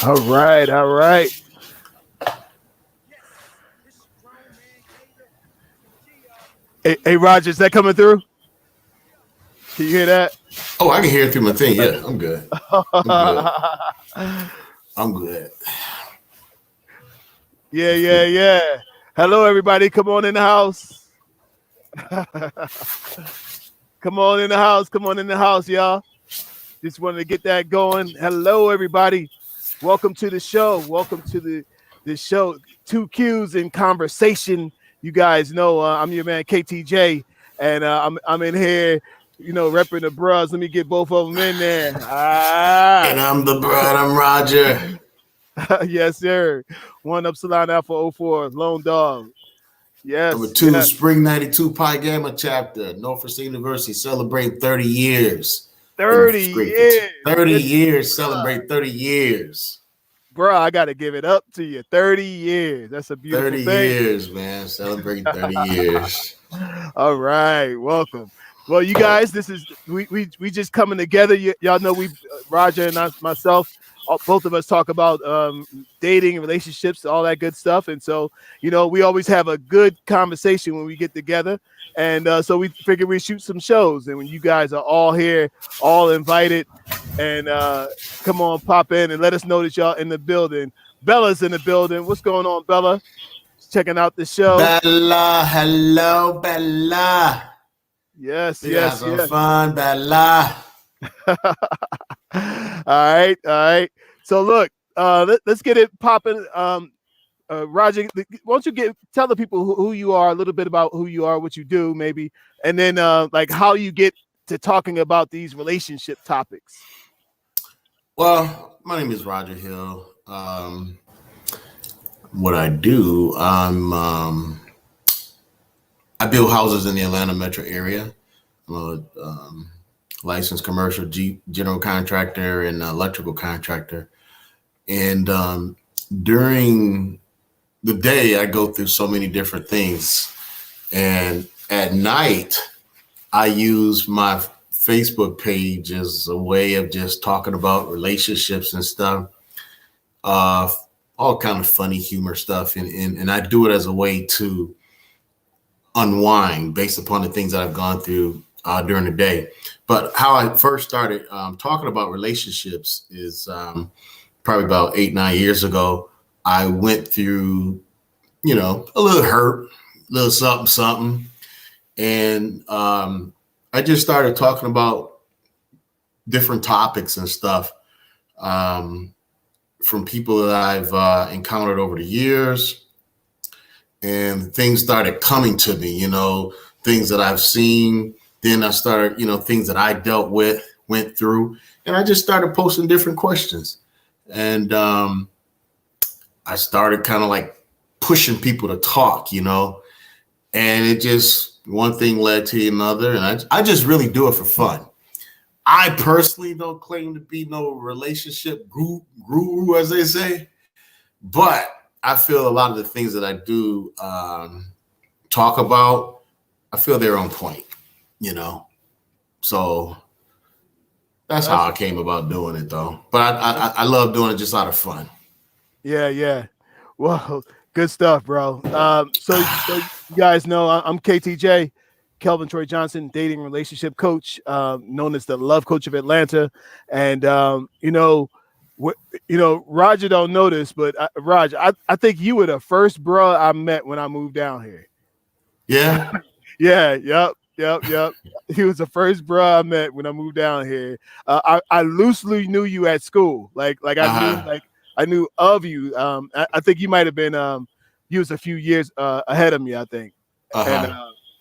All right, all right. Hey, Roger, is that coming through? Can you hear that? Oh, I can hear it through my thing. Yeah, I'm good. I'm good. I'm good. Yeah, yeah, yeah. Hello, everybody. Come on in the house. Come on in the house. Come on in the house, y'all. Just wanted to get that going. Hello, everybody. Welcome to the show. Welcome to the show. Two Q's in conversation. You guys know I'm your man KTJ, and I'm in here, repping the bros. Let me get both of them in there. And I'm the bride. I'm Roger. Yes, sir. One Upsilon Alpha O 04, Lone Dog. Number Yes, two, yes. Spring 92 Pi Gamma chapter. Norfolk University celebrate 30 years. 30 Great. years. 30 Good years. Celebrate 30 years. bro, I got to give it up to you. 30 years. That's a beautiful 30 thing. years, man. Celebrate 30 years. All right. Welcome. Well, you guys, this is we just coming together. Y'all know Roger and myself, both of us talk about dating and relationships, all that good stuff. And so, we always have a good conversation when we get together. And so we figured we'd shoot some shows. And when you guys are all here, all invited, and come on, pop in and let us know that y'all in the building. Bella's in the building. What's going on, Bella? Checking out the show. Bella, hello, Bella. Yes, We yes, have some yes. fun, Bella. All right, all right. So look, let's get it popping. Roger, why don't you tell the people who you are, a little bit about who you are, what you do, maybe, and then like how you get to talking about these relationship topics. Well, my name is Roger Hill. What I do, I build houses in the Atlanta metro area. I'm a licensed commercial general contractor and electrical contractor. And during the day, I go through so many different things. And at night, I use my Facebook page as a way of just talking about relationships and stuff. All kind of funny humor stuff. And I do it as a way to unwind based upon the things that I've gone through during the day. But how I first started talking about relationships is probably about 8-9 years ago. I went through, a little hurt, a little something. And I just started talking about different topics and stuff from people that I've encountered over the years. And things started coming to me, things that I've seen. Then I started, things that I dealt with, went through, and I just started posting different questions. And I started kind of like pushing people to talk, and it just, one thing led to another. And I just really do it for fun. I personally don't claim to be no relationship guru, as they say, but I feel a lot of the things that I do talk about, I feel they're on point, So that's how I came about doing it, though. But I love doing it just out of fun. Yeah, yeah. Well, good stuff, bro. So you guys know I'm KTJ, Kelvin Troy Johnson, dating relationship coach, known as the Love Coach of Atlanta, and Roger don't know this, but Roger, I think you were the first bro I met when I moved down here. Yeah. Yeah. Yep. He was the first bro I met when I moved down here. I loosely knew you at school, like I knew of you. I think you might have been you was a few years ahead of me, I think. But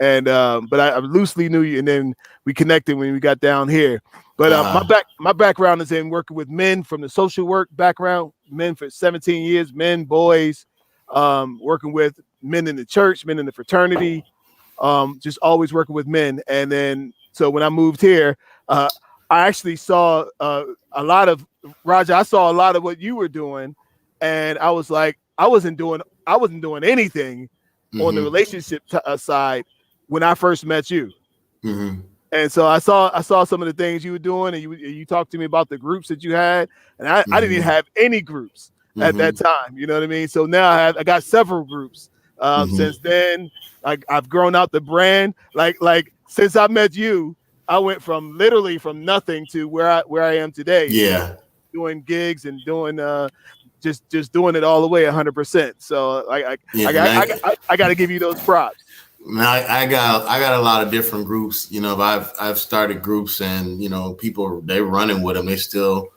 I loosely knew you, and then we connected when we got down here. But my background is in working with men from the social work background, men for 17 years, men, boys, working with men in the church, men in the fraternity, just always working with men. And then, so when I moved here, I actually saw a lot of, Roger, I saw a lot of what you were doing. And I was like, I wasn't doing anything on the relationship side when I first met you. Mm-hmm. And so I saw some of the things you were doing, and you talked to me about the groups that you had, and I didn't even have any groups at that time. You know what I mean? So now I got several groups. Since then, I've grown out the brand. Like since I met you, I went from literally from nothing to where I am today. Yeah. Doing gigs and doing just doing it all the way 100%. So I got to give you those props. I got a lot of different groups. You know, I've started groups, and you know, people they're running with them. They're still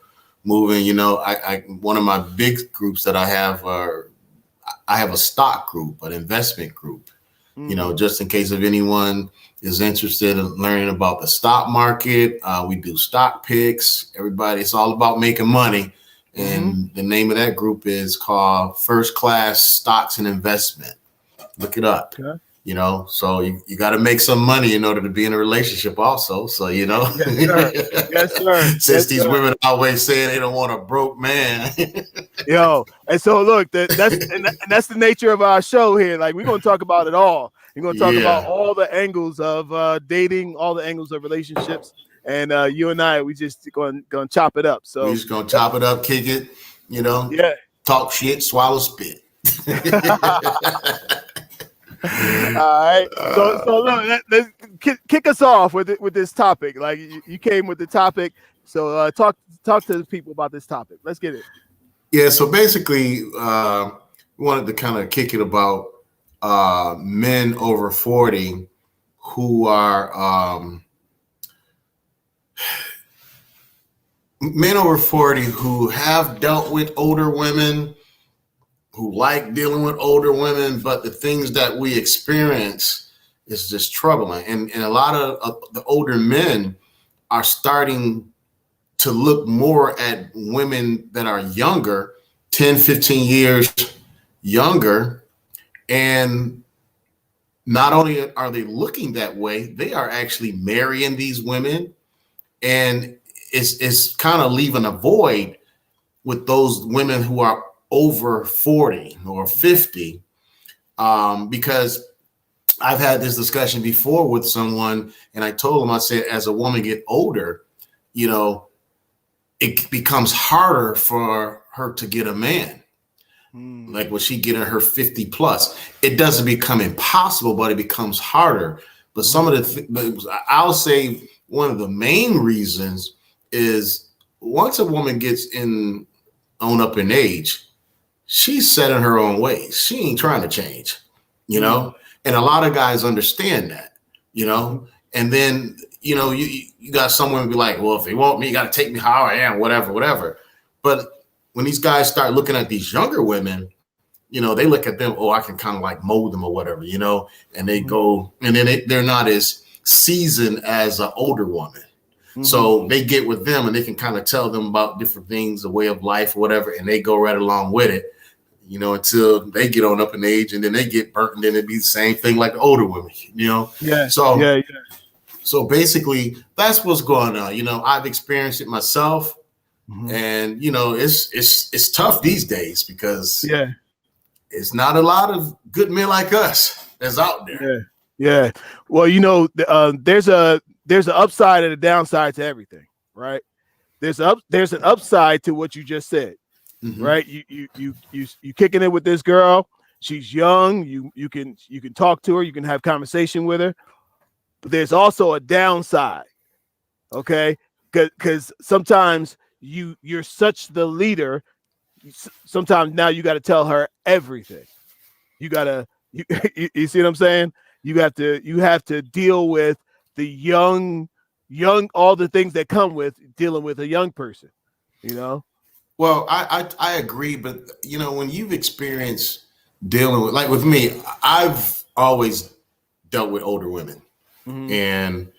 moving. You know, I one of my big groups that I have a stock group, an investment group. You know, just in case if anyone is interested in learning about the stock market, we do stock picks. Everybody, it's all about making money. And the name of that group is called First Class Stocks and Investment. Look it up. Okay. You know, so you got to make some money in order to be in a relationship also. So, you know, yes, sir. Since these women always say they don't want a broke man. Yo, and so look, that's the nature of our show here. Like, we're going to talk about it all. We're going to talk about all the angles of dating, all the angles of relationships. And you and I, we just going to chop it up. So we're just going to chop it up, kick it, you know, talk shit, swallow spit. All right. So look, let's kick us off with this topic. Like, you came with the topic, so talk to the people about this topic. Let's get it. Yeah. So basically, we wanted to kind of kick it about men over 40 who are men over 40 who have dealt with older women, who like dealing with older women, but the things that we experience is just troubling. And a lot of the older men are starting to look more at women that are younger, 10, 15 years younger. And not only are they looking that way, they are actually marrying these women. And it's kind of leaving a void with those women who are over 40 or 50, because I've had this discussion before with someone, and I told them, I said, as a woman get older, you know, it becomes harder for her to get a man. Like when she get in her 50 plus, it doesn't become impossible, but it becomes harder. But some of the I'll say one of the main reasons is once a woman gets on up in age, she's set in her own ways. She ain't trying to change, you know? And a lot of guys understand that, you know? And then, you know, you got someone be like, well, if they want me, you got to take me how I am, whatever. But when these guys start looking at these younger women, you know, they look at them, oh, I can kind of like mold them or whatever, you know? And they go, and then they're not as seasoned as an older woman. So they get with them and they can kind of tell them about different things, the way of life or whatever, and they go right along with it, you know, until they get on up in age and then they get burnt, and then it'd be the same thing like the older women, you know? So basically that's what's going on. You know, I've experienced it myself, and you know, it's tough these days because it's not a lot of good men like us that's out there. Yeah. Well, you know, there's an upside and a downside to everything, right? There's an upside to what you just said, right? You kicking it with this girl. She's young. You can talk to her. You can have conversation with her. But there's also a downside, okay? Because sometimes you're such the leader. Sometimes now you got to tell her everything. You see what I'm saying? You have to deal with the young, all the things that come with dealing with a young person, you know? Well, I agree, but you know, when you've experienced dealing with, like with me, I've always dealt with older women, and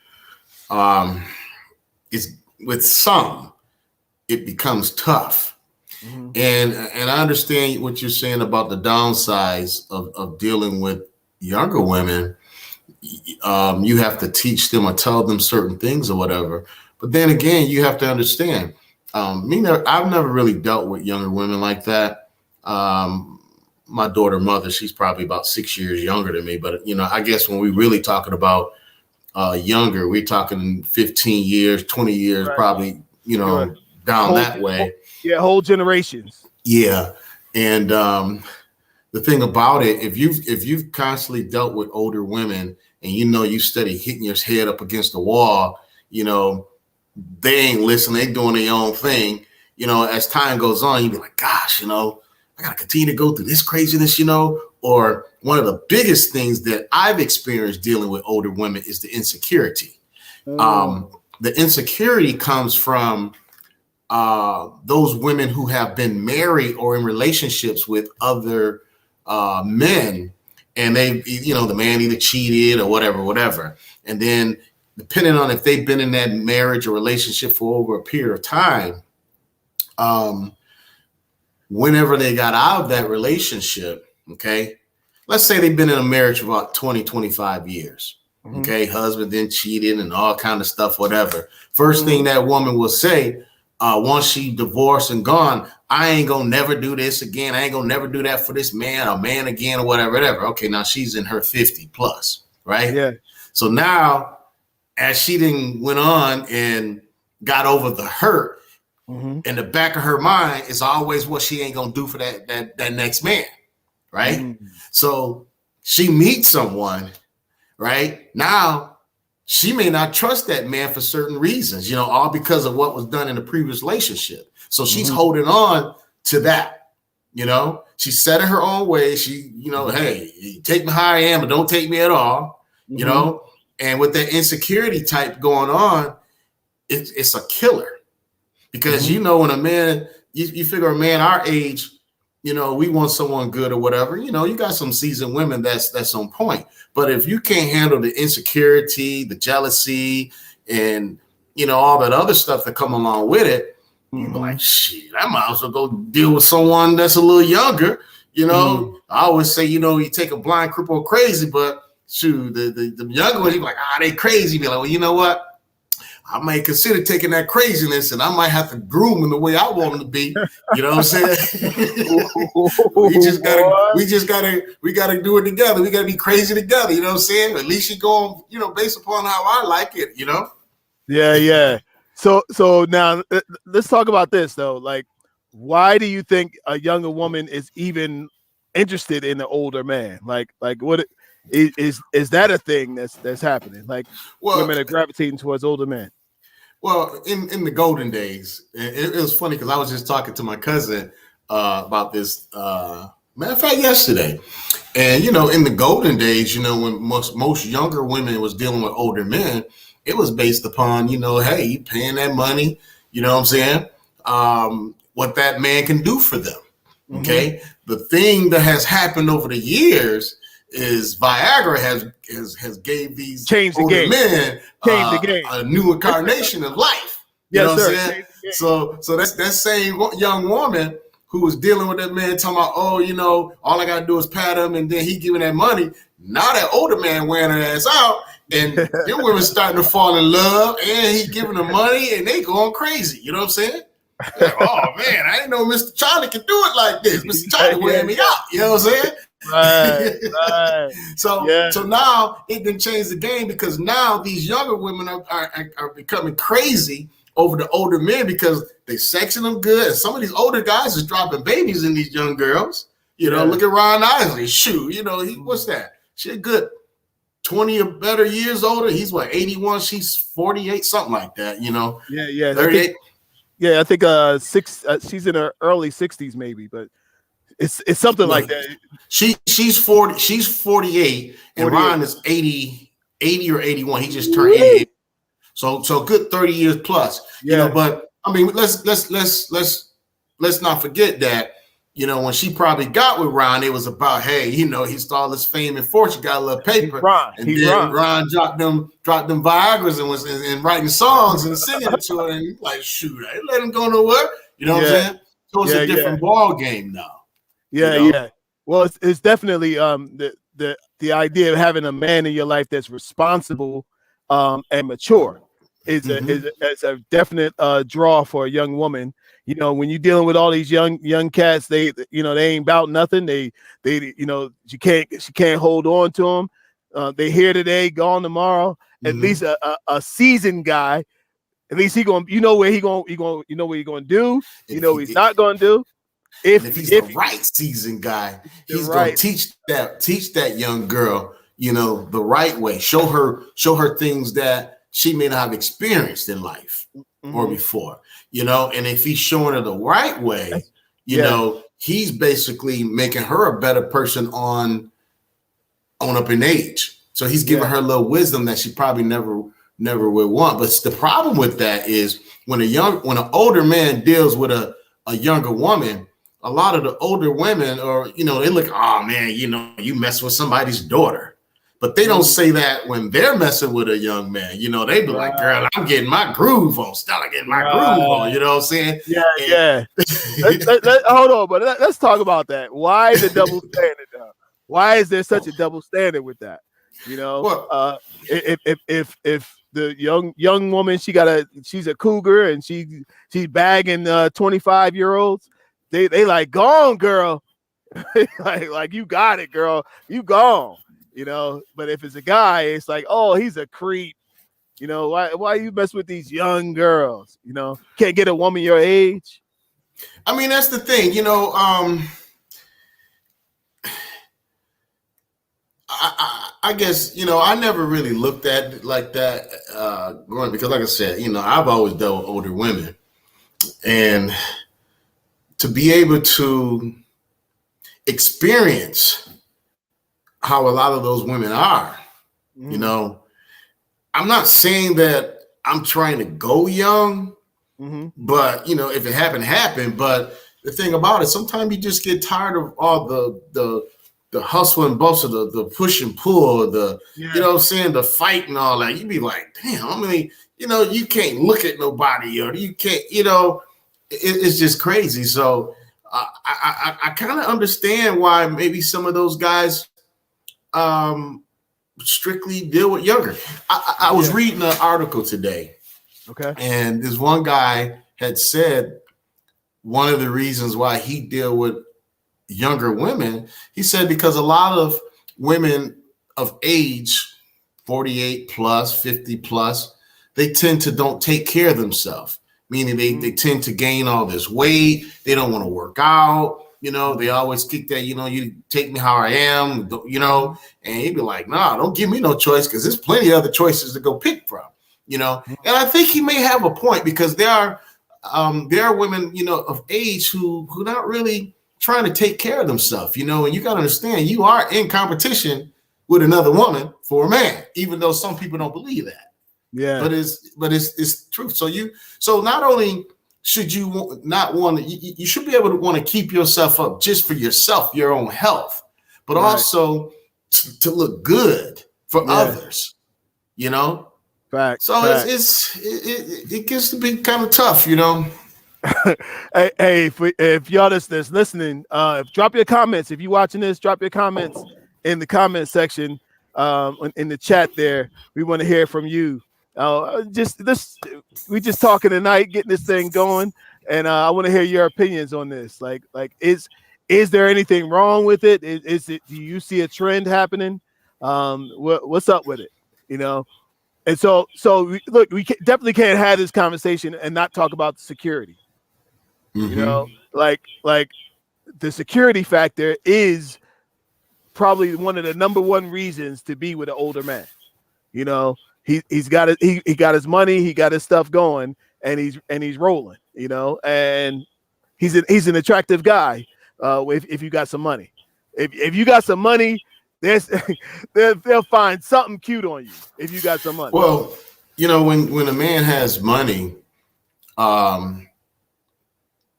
it's with some, it becomes tough, and I understand what you're saying about the downsides of dealing with younger women. You have to teach them or tell them certain things or whatever. But then again, you have to understand, I've never really dealt with younger women like that. My daughter mother, she's probably about 6 years younger than me. But, you know, I guess when we really talking about younger. We're talking 15 years, 20 years, Right. probably, you know, Sure. down that way. Whole generations. Yeah. And the thing about it, if you've constantly dealt with older women and you know you steady hitting your head up against the wall, you know, they ain't listening, they doing their own thing. You know, as time goes on, you be like, gosh, you know, I gotta continue to go through this craziness, you know. Or one of the biggest things that I've experienced dealing with older women is the insecurity. The insecurity comes from those women who have been married or in relationships with other men, and they, you know, the man either cheated or whatever. And then depending on if they've been in that marriage or relationship for over a period of time, whenever they got out of that relationship, okay, let's say they've been in a marriage for about 20, 25 years. Okay, husband then cheated and all kind of stuff, whatever. First thing that woman will say, once she divorced and gone, I ain't gonna never do this again. I ain't gonna never do that for this man or man again or whatever. Okay, now she's in her 50 plus, right? Yeah. So now, as she then went on and got over the hurt, in the back of her mind is always what she ain't gonna do for that next man, right? So she meets someone, right? Now she may not trust that man for certain reasons, you know, all because of what was done in the previous relationship. So she's holding on to that, you know. She's set in her own way. She, you know, hey, you take me how I am, but don't take me at all, you know. And with that insecurity type going on, it's a killer. Because you know, when a man, you figure a man our age, you know, we want someone good or whatever. You know, you got some seasoned women that's on point. But if you can't handle the insecurity, the jealousy, and you know all that other stuff that come along with it, you're like, shit, I might as well go deal with someone that's a little younger. You know, I always say, you know, you take a blind cripple crazy, but shoot, the younger ones, you're like, they crazy. Be like, well, you know what? I might consider taking that craziness, and I might have to groom them the way I want them to be. You know what I'm saying? we gotta do it together. We gotta be crazy together. You know what I'm saying? At least you go, you know, based upon how I like it. You know? Yeah. So now let's talk about this though. Like, why do you think a younger woman is even interested in an older man? Like what is that a thing that's happening? Like, women are gravitating towards older men. Well, in the golden days, it was funny because I was just talking to my cousin about this. Matter of fact, yesterday, and you know, in the golden days, you know, when most younger women was dealing with older men, it was based upon, you know, hey, you paying that money, you know what I'm saying? What that man can do for them. Okay, the thing that has happened over the years is Viagra has gave these older men a new incarnation of life. You know what I'm saying? So that same young woman who was dealing with that man talking about, oh, you know, all I gotta do is pat him and then he giving that money. Now that older man wearing her ass out, and them women starting to fall in love, and he giving them money, and they going crazy. You know what I'm saying? Like, oh man, I didn't know Mr. Charlie could do it like this. Mr. Charlie wearing me out. You know what I'm saying? Right. So now it didn't change the game, because now these younger women are becoming crazy over the older men because they sexing them good. And some of these older guys is dropping babies in these young girls. You know, look at Ron Isley. Shoot, you know, what's that? She a good 20 or better years older. He's what, 81? She's 48, something like that. You know, 38. I think she's in her early 60s maybe, but it's something like that. She's 40. She's 48, and Ron is 80 or 81. He just turned 88. So good 30 years plus. You know, but I mean, let's not forget that, you know, when she probably got with Ron, it was about, hey, you know, he stole his fame and fortune, got a little paper, Ron dropped them Viagras and was and writing songs and singing to her, and like, shoot, I ain't let him go nowhere. You know what I'm saying? So it's a different ball game now. Yeah. Well, it's definitely the idea of having a man in your life that's responsible and mature is a definite draw for a young woman. You know, when you're dealing with all these young cats, they ain't about nothing. They you know, she can't hold on to them. They here today, gone tomorrow, at least a seasoned guy. At least you know what he's gonna do. You know what he's not gonna do. If he's the right seasoned guy, he's gonna teach that young girl, the right way. Show her things that she may not have experienced in life or before. And if he's showing her the right way, he's basically making her a better person on up in age. So he's giving her a little wisdom that she probably never would want. But the problem with that is when an older man deals with a younger woman, a lot of the older women they look, oh man, you mess with somebody's daughter. But they don't say that when they're messing with a young man. They be like, girl, I'm getting my groove on. Stella getting my groove on. You know what I'm saying? Yeah. Hold on, but let's talk about that. Why the double standard though? Why is there such a double standard with that? If the young woman, she's a cougar and she's bagging 25-year-olds, they like, gone girl. like you got it, girl, you gone. But if it's a guy, it's like, oh, he's a creep. Why you mess with these young girls? Can't get a woman your age. I mean, that's the thing. I guess, I never really looked at it like that growing, because like I said, I've always dealt with older women, and to be able to experience how a lot of those women are, I'm not saying that I'm trying to go young, but if it happened. But the thing about it, sometimes you just get tired of all the hustle and bustle, the push and pull, you know what I'm saying, the fight and all that. You'd be like, damn, I mean, you can't look at nobody, or you can't, it's just crazy. So I kind of understand why maybe some of those guys strictly deal with younger. I was reading an article today. Okay. And this one guy had said one of the reasons why he deal with younger women, he said, because a lot of women of age 48 plus, 50 plus, they tend to don't take care of themselves, meaning they tend to gain all this weight. They don't want to work out. They always kick that, you take me how I am, and he'd be like, nah, don't give me no choice, because there's plenty of other choices to go pick from, and I think he may have a point, because there are women, of age who not really trying to take care of themselves, and you got to understand, you are in competition with another woman for a man, even though some people don't believe that. Yeah. But it's true. So not only should you not want to, you should be able to want to keep yourself up just for yourself, your own health, but also to look good for others, Fact. So it gets to be kind of tough, Hey, if y'all that's listening, drop your comments. If you're watching this, drop your comments in the comment section, in the chat there. We want to hear from you. We just talking tonight, getting this thing going, and I want to hear your opinions on this. Like, is there anything wrong with it? Is it? Do you see a trend happening? What's up with it? And so look, we definitely can't have this conversation and not talk about security. Like the security factor is probably one of the number one reasons to be with an older man. He's got his money, he got his stuff going, and he's rolling, and he's an attractive guy. If you got some money, if you got some money, they'll find something cute on you if you got some money. Well, when a man has money,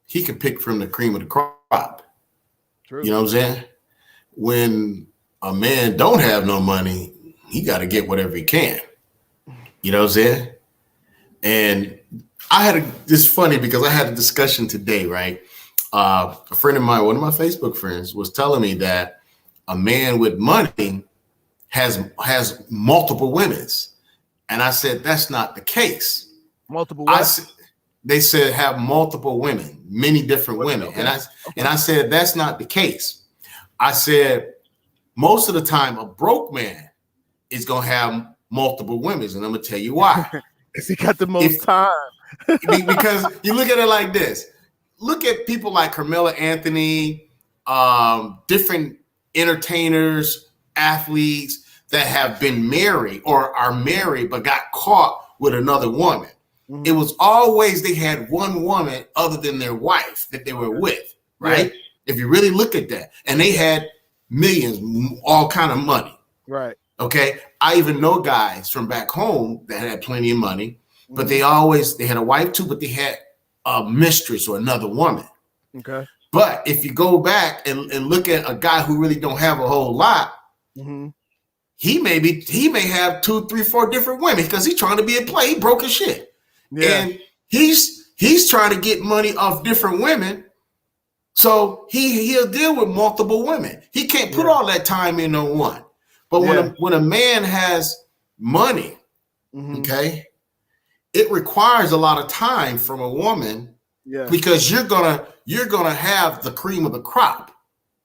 he can pick from the cream of the crop. True. You know what I'm saying? When a man don't have no money, he got to get whatever he can. You know what I'm saying? And it's funny because I had a discussion today, right? A friend of mine, one of my Facebook friends, was telling me that a man with money has multiple women. And I said, that's not the case. Multiple what? They said have multiple women, many different women. Okay. And I said, that's not the case. I said, most of the time, a broke man is going to have multiple women, and I'm gonna tell you why. Because he got the most time. Because you look at it like this. Look at people like Carmela Anthony, different entertainers, athletes that have been married or are married but got caught with another woman. Mm-hmm. It was always they had one woman other than their wife that they were with, right? Yeah. If you really look at that. And they had millions, all kind of money. Right. Okay. I even know guys from back home that had plenty of money, but they had a wife too, but they had a mistress or another woman. Okay. But if you go back and look at a guy who really don't have a whole lot, he may have 2, 3, 4 different women because he's trying to be a play. He broke his shit. Yeah. And he's trying to get money off different women. So he'll deal with multiple women. He can't put all that time in on one. But when a man has money, okay, it requires a lot of time from a woman, because you're gonna have the cream of the crop.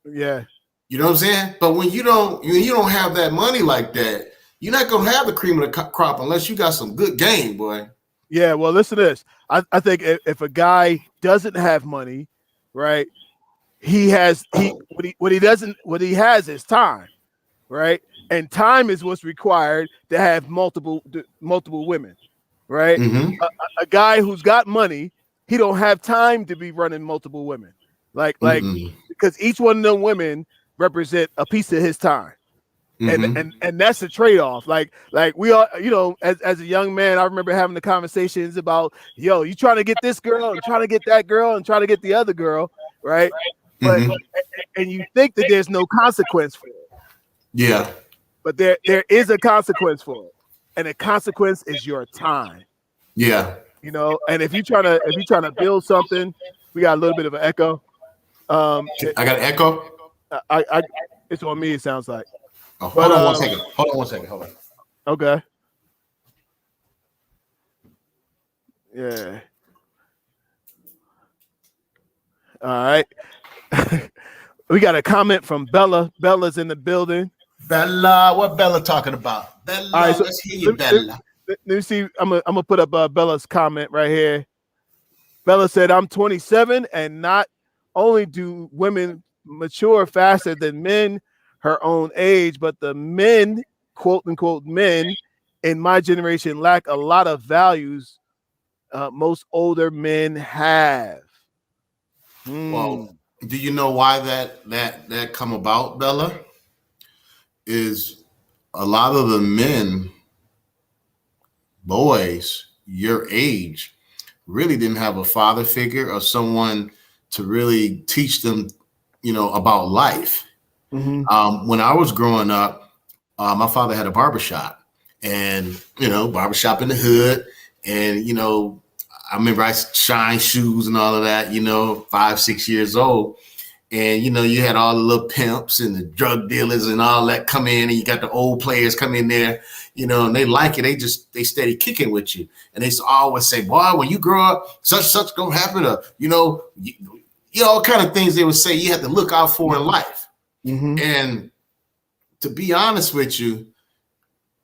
Yeah, you know what I'm saying. But when you don't have that money like that, you're not gonna have the cream of the crop unless you got some good game, boy. Yeah. Well, listen to this. I think if a guy doesn't have money, right, what he has is time, right, and time is what's required to have multiple women. Right, a guy who's got money, he don't have time to be running multiple women, like because each one of them women represent a piece of his time, and that's the trade-off. Like we all, as a young man, I remember having the conversations about, you trying to get this girl and trying to get that girl and trying to get the other girl, right? But and you think that there's no consequence for it, but there is a consequence for it. And the consequence is your time. Yeah. And if you're trying to build something, we got a little bit of an echo. I got an echo. It's on me. It sounds like. Oh, hold on 1 second. Hold on 1 second. Hold on. Okay. Yeah. All right. We got a comment from Bella. Bella's in the building. Bella, what Bella talking about? Bella, all right, so let's hear you, Bella. Let me see. I'm gonna put up Bella's comment right here. Bella said, "I'm 27, and not only do women mature faster than men her own age, but the men, quote unquote men, in my generation lack a lot of values most older men have." Well, do you know why that come about, Bella? Is a lot of the men, boys your age, really didn't have a father figure or someone to really teach them, about life. When I was growing up, my father had a barbershop, and barbershop in the hood, and I remember I shined shoes and all of that, 5, 6 years old. And, you had all the little pimps and the drug dealers and all that come in, and you got the old players come in there, and they like it. They steady kicking with you. And they always say, boy, when you grow up, such gonna happen, all kind of things they would say you have to look out for in life. And to be honest with you,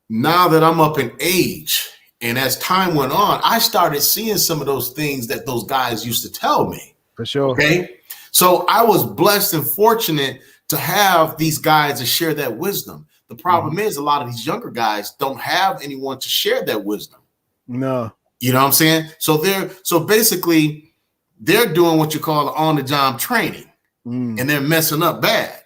now that I'm up in age, and as time went on, I started seeing some of those things that those guys used to tell me. For sure. Okay. So I was blessed and fortunate to have these guys to share that wisdom. The problem is a lot of these younger guys don't have anyone to share that wisdom. No. You know what I'm saying? So basically they're doing what you call on the job training, and they're messing up bad.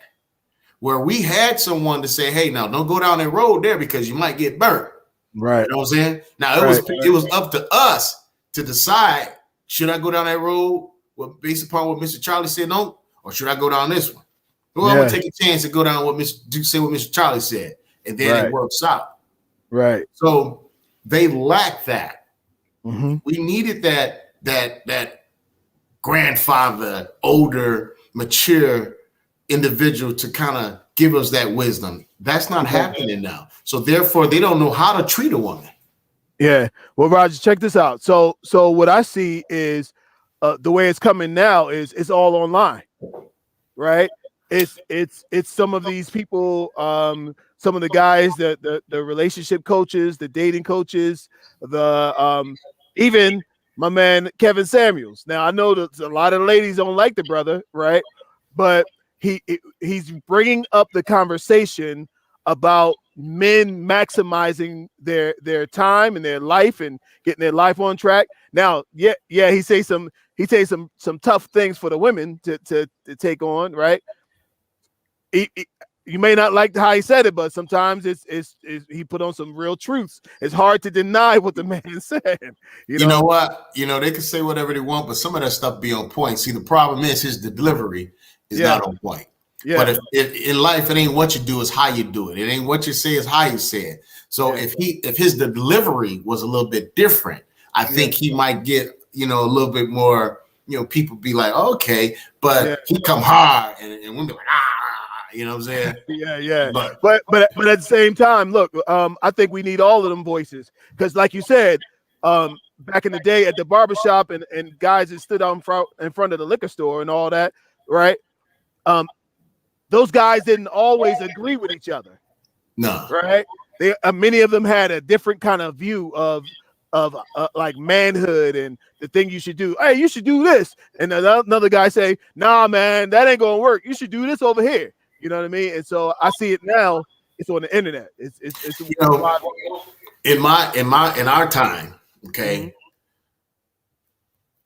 Where we had someone to say, hey, now don't go down that road there because you might get burnt. Right. You know what I'm saying? Now it was up to us to decide, should I go down that road? Well, based upon what Mr. Charlie said, no, or should I go down this one? Well, I'm gonna take a chance to go down what Mr. Charlie said, and then it works out. Right. So they lack that. We needed that grandfather, older, mature individual to kind of give us that wisdom. That's not happening now. So therefore, they don't know how to treat a woman. Yeah. Well, Roger, check this out. So what I see is the way it's coming now is it's all online, right? it's some of these people, some of the guys, the relationship coaches, the dating coaches, the even my man Kevin Samuels. Now I know that a lot of ladies don't like the brother, right? But he's bringing up the conversation about men maximizing their time and their life and getting their life on track. Now, he says some tough things for the women to take on, right? You may not like how he said it, but sometimes it's he put on some real truths. It's hard to deny what the man said. You know what? They can say whatever they want, but some of that stuff be on point. See, the problem is his delivery is not on point. Yeah. But if in life, it ain't what you do, it's how you do it. It ain't what you say, it's how you say it. So if his delivery was a little bit different, I think he might get, a little bit more, people be like, okay, but he come hard and women be like, you know what I'm saying? Yeah. But at the same time, look, I think we need all of them voices because, like you said, back in the day at the barbershop and guys that stood out in front of the liquor store and all that, right? Those guys didn't always agree with each other. No. Right? They many of them had a different kind of view of like manhood and the thing you should do. Hey, you should do this. And another guy say, nah, man, that ain't gonna work. You should do this over here. You know what I mean? And so I see it now. It's on the internet. It's in our time, okay. Mm-hmm.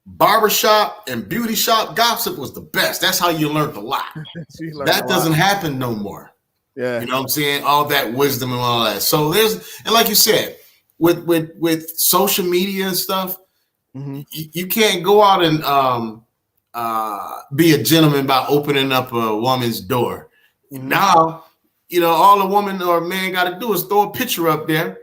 Barbershop and beauty shop gossip was the best. That's how you learned a lot. That doesn't happen no more. Yeah. You know what I'm saying? All that wisdom and all that. So and like you said, with social media and stuff, you can't go out and be a gentleman by opening up a woman's door. Mm-hmm. Now, all a woman or a man got to do is throw a picture up there.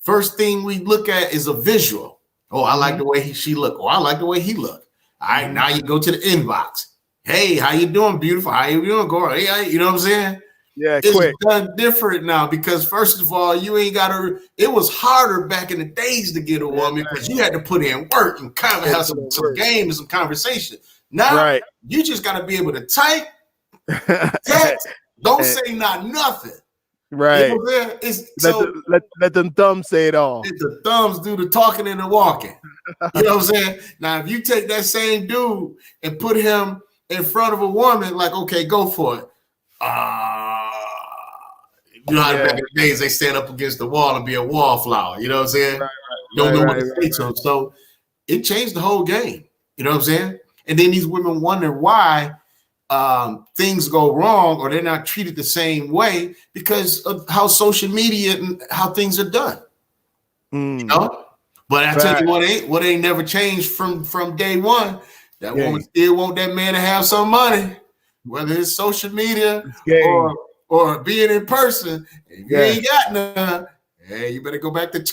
First thing we look at is a visual. Oh, I like the way she look. Oh, I like the way he look. All right, now you go to the inbox. Hey, how you doing, beautiful? How you doing, girl? Hey, you know what I'm saying? Yeah, it's quick. Done different now because first of all, you ain't got to. It was harder back in the days to get a woman because you had to put in work and kind of have some game and some conversation. Now you just got to be able to type, text, don't say nothing. Right. You know let them thumbs say it all. Let the thumbs do the talking and the walking. You know what I'm saying? Now, if you take that same dude and put him in front of a woman, like, okay, go for it. You know how back in the days they stand up against the wall and be a wallflower. You know what I'm saying? Don't know what to say to him. So it changed the whole game. You know what I'm saying? And then these women wonder why things go wrong or they're not treated the same way because of how social media and how things are done. You know? But I tell you what ain't never changed from day one. That woman still want that man to have some money, whether it's social media or being in person. If you ain't got none, hey, you better go back to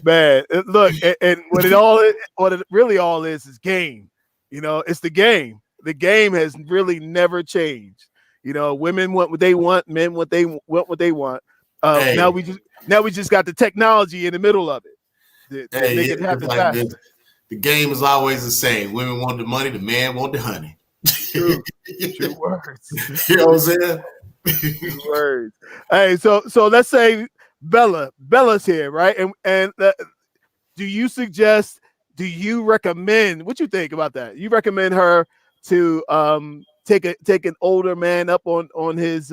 man. Look, and what it really all is game. It's the game. The game has really never changed. Women want what they want, men what they want. Now we just got the technology in the middle of it. Make it happen faster. The game is always the same. Women want the money, the man want the honey. True words. You know what I'm saying? True words. Hey, so let's say Bella's here, right? And do you recommend? What you think about that? You recommend her to take an older man up on his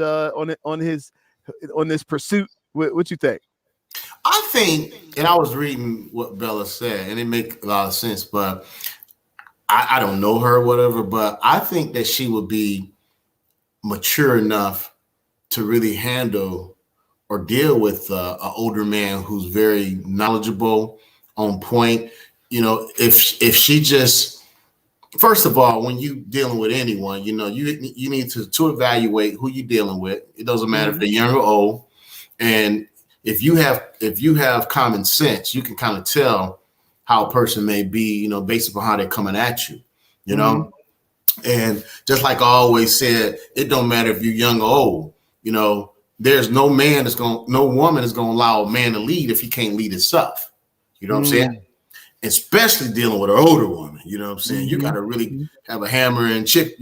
pursuit? What you think? I think, and I was reading what Bella said, and it makes a lot of sense, but I don't know her or whatever, but I think that she would be mature enough to really handle or deal with an older man who's very knowledgeable, on point. If she just, first of all, when you dealing with anyone, you need to evaluate who you're dealing with. It doesn't matter if they're young or old. And if you have common sense, you can kind of tell how a person may be, based upon how they're coming at you, And just like I always said, it don't matter if you're young or old, there's no woman is going to allow a man to lead if he can't lead himself. You know what I'm saying? especially dealing with an older woman. You know what I'm saying? You Mm-hmm. got to really have a hammer and chip,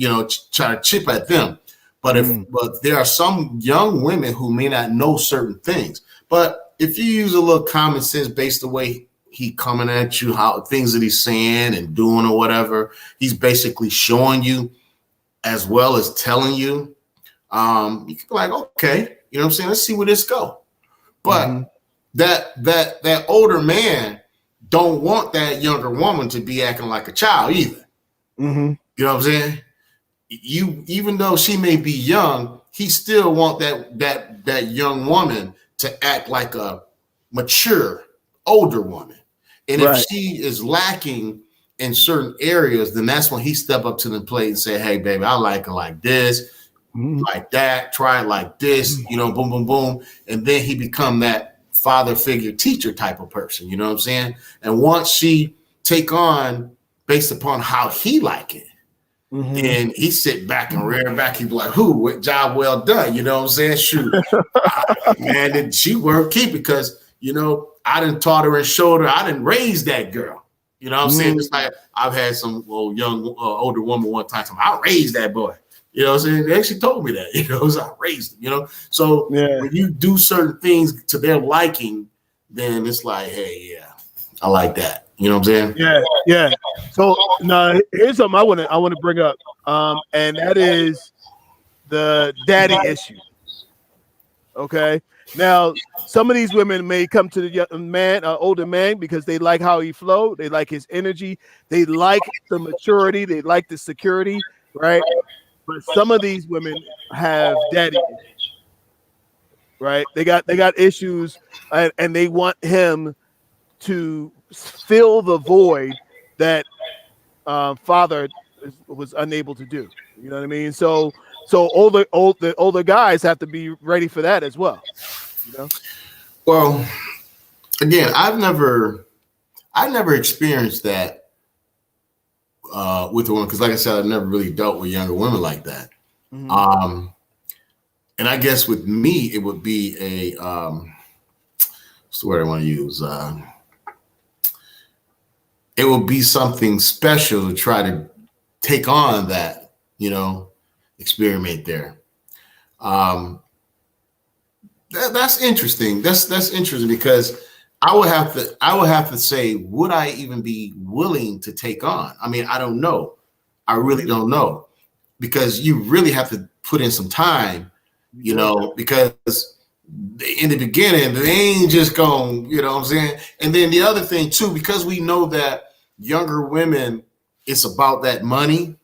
try to chip at them. But but there are some young women who may not know certain things. But if you use a little common sense based the way he coming at you, how things that he's saying and doing or whatever, he's basically showing you as well as telling you. You can be like, okay, you know what I'm saying? Let's see where this go. But that older man don't want that younger woman to be acting like a child either. You know what I'm saying? Even though she may be young, he still want that young woman to act like a mature older woman. And if she is lacking in certain areas, then that's when he step up to the plate and say, hey, baby, I like her like this, like that, try it like this, boom, boom, boom. And then he become that father figure teacher type of person, you know what I'm saying? And once she take on based upon how he like it, then he sit back and rear back. He be like, what job well done, you know what I'm saying? Shoot, man, did she work keep it? Because, I done taught her and showed her, I didn't raise that girl. You know what I'm saying? It's like I've had some older woman one time, I raised that boy. You know what I'm saying? They actually told me that, I raised him, So when you do certain things to their liking, then it's like, hey, yeah, I like that. You know what I'm saying? Yeah. So now here's something I want to bring up. And that is the daddy issue. Okay. Now, some of these women may come to the young man, older man, because they like how he flowed, they like his energy, they like the maturity, they like the security, right? But some of these women have daddy issues, right? They got issues, and they want him to fill the void that father was unable to do. You know what I mean? So the older guys have to be ready for that as well. Well, again, I've never experienced that with a woman, because like I said, I've never really dealt with younger women like that. And I guess with me, it would be a what's the word I want to use? It would be something special to try to take on that, experiment there. That's interesting. That's interesting, because I would have to say, would I even be willing to take on? I mean, I don't know. I really don't know, because you really have to put in some time, because in the beginning, they ain't just going, you know what I'm saying? And then the other thing too, because we know that younger women, it's about that money,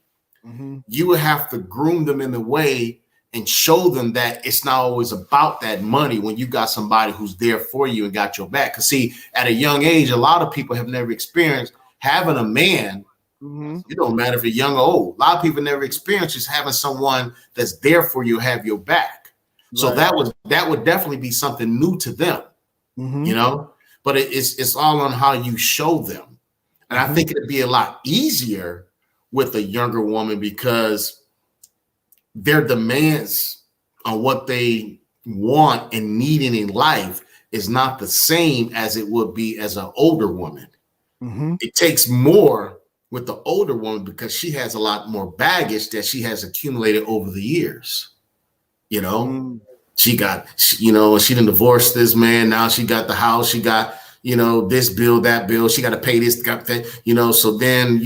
you would have to groom them in the way and show them that it's not always about that money when you got somebody who's there for you and got your back. Because see, at a young age, a lot of people have never experienced having a man. It don't matter if you're young or old. A lot of people never experience just having someone that's there for you, have your back. So that would definitely be something new to them, but it's all on how you show them. And I think it'd be a lot easier with a younger woman, because their demands on what they want and needing in life is not the same as it would be as an older woman. It takes more with the older woman because she has a lot more baggage that she has accumulated over the years. She got, she didn't divorce this man. Now she got the house. She got, this bill, that bill. She got to pay this, got that, so then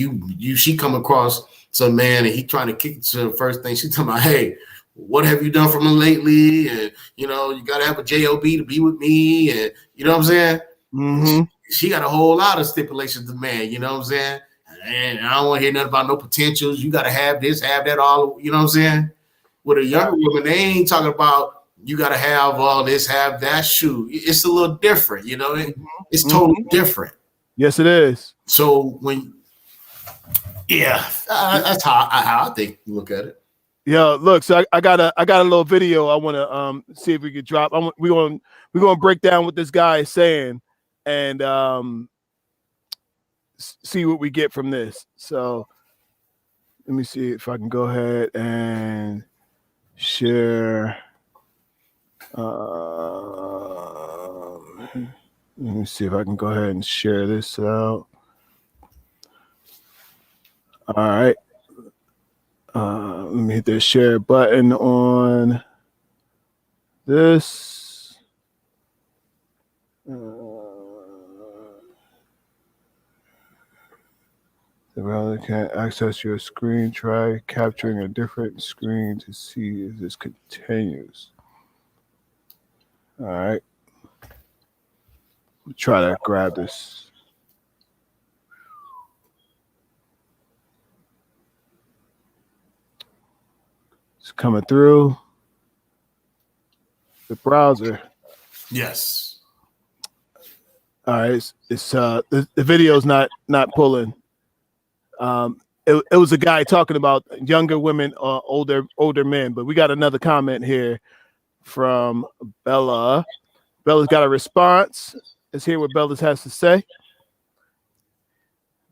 she come across some man and he trying to kick to the first thing. She talking about, hey, what have you done for me lately? And, you got to have a job to be with me. And you know what I'm saying? She got a whole lot of stipulations to man, you know what I'm saying? And I don't want to hear nothing about no potentials. You got to have this, have that, all, you know what I'm saying? With a younger woman, they ain't talking about you got to have all this, have that. Shoot, it's a little different, it's totally different. Yes, it is. So that's how I think you look at it. Yeah, look, so I got a little video I want to see if we could drop. We're gonna break down what this guy is saying and see what we get from this. So let me see if I can go ahead and share. Let me see if I can go ahead and share this out. All right. Let me hit the share button on this. The browser can't access your screen. Try capturing a different screen to see if this continues. All right. Try to grab this. It's coming through the browser. Yes. All right. It's the video's not pulling. It was a guy talking about younger women, older men. But we got another comment here from Bella. Bella's got a response. Let's hear what Bella has to say.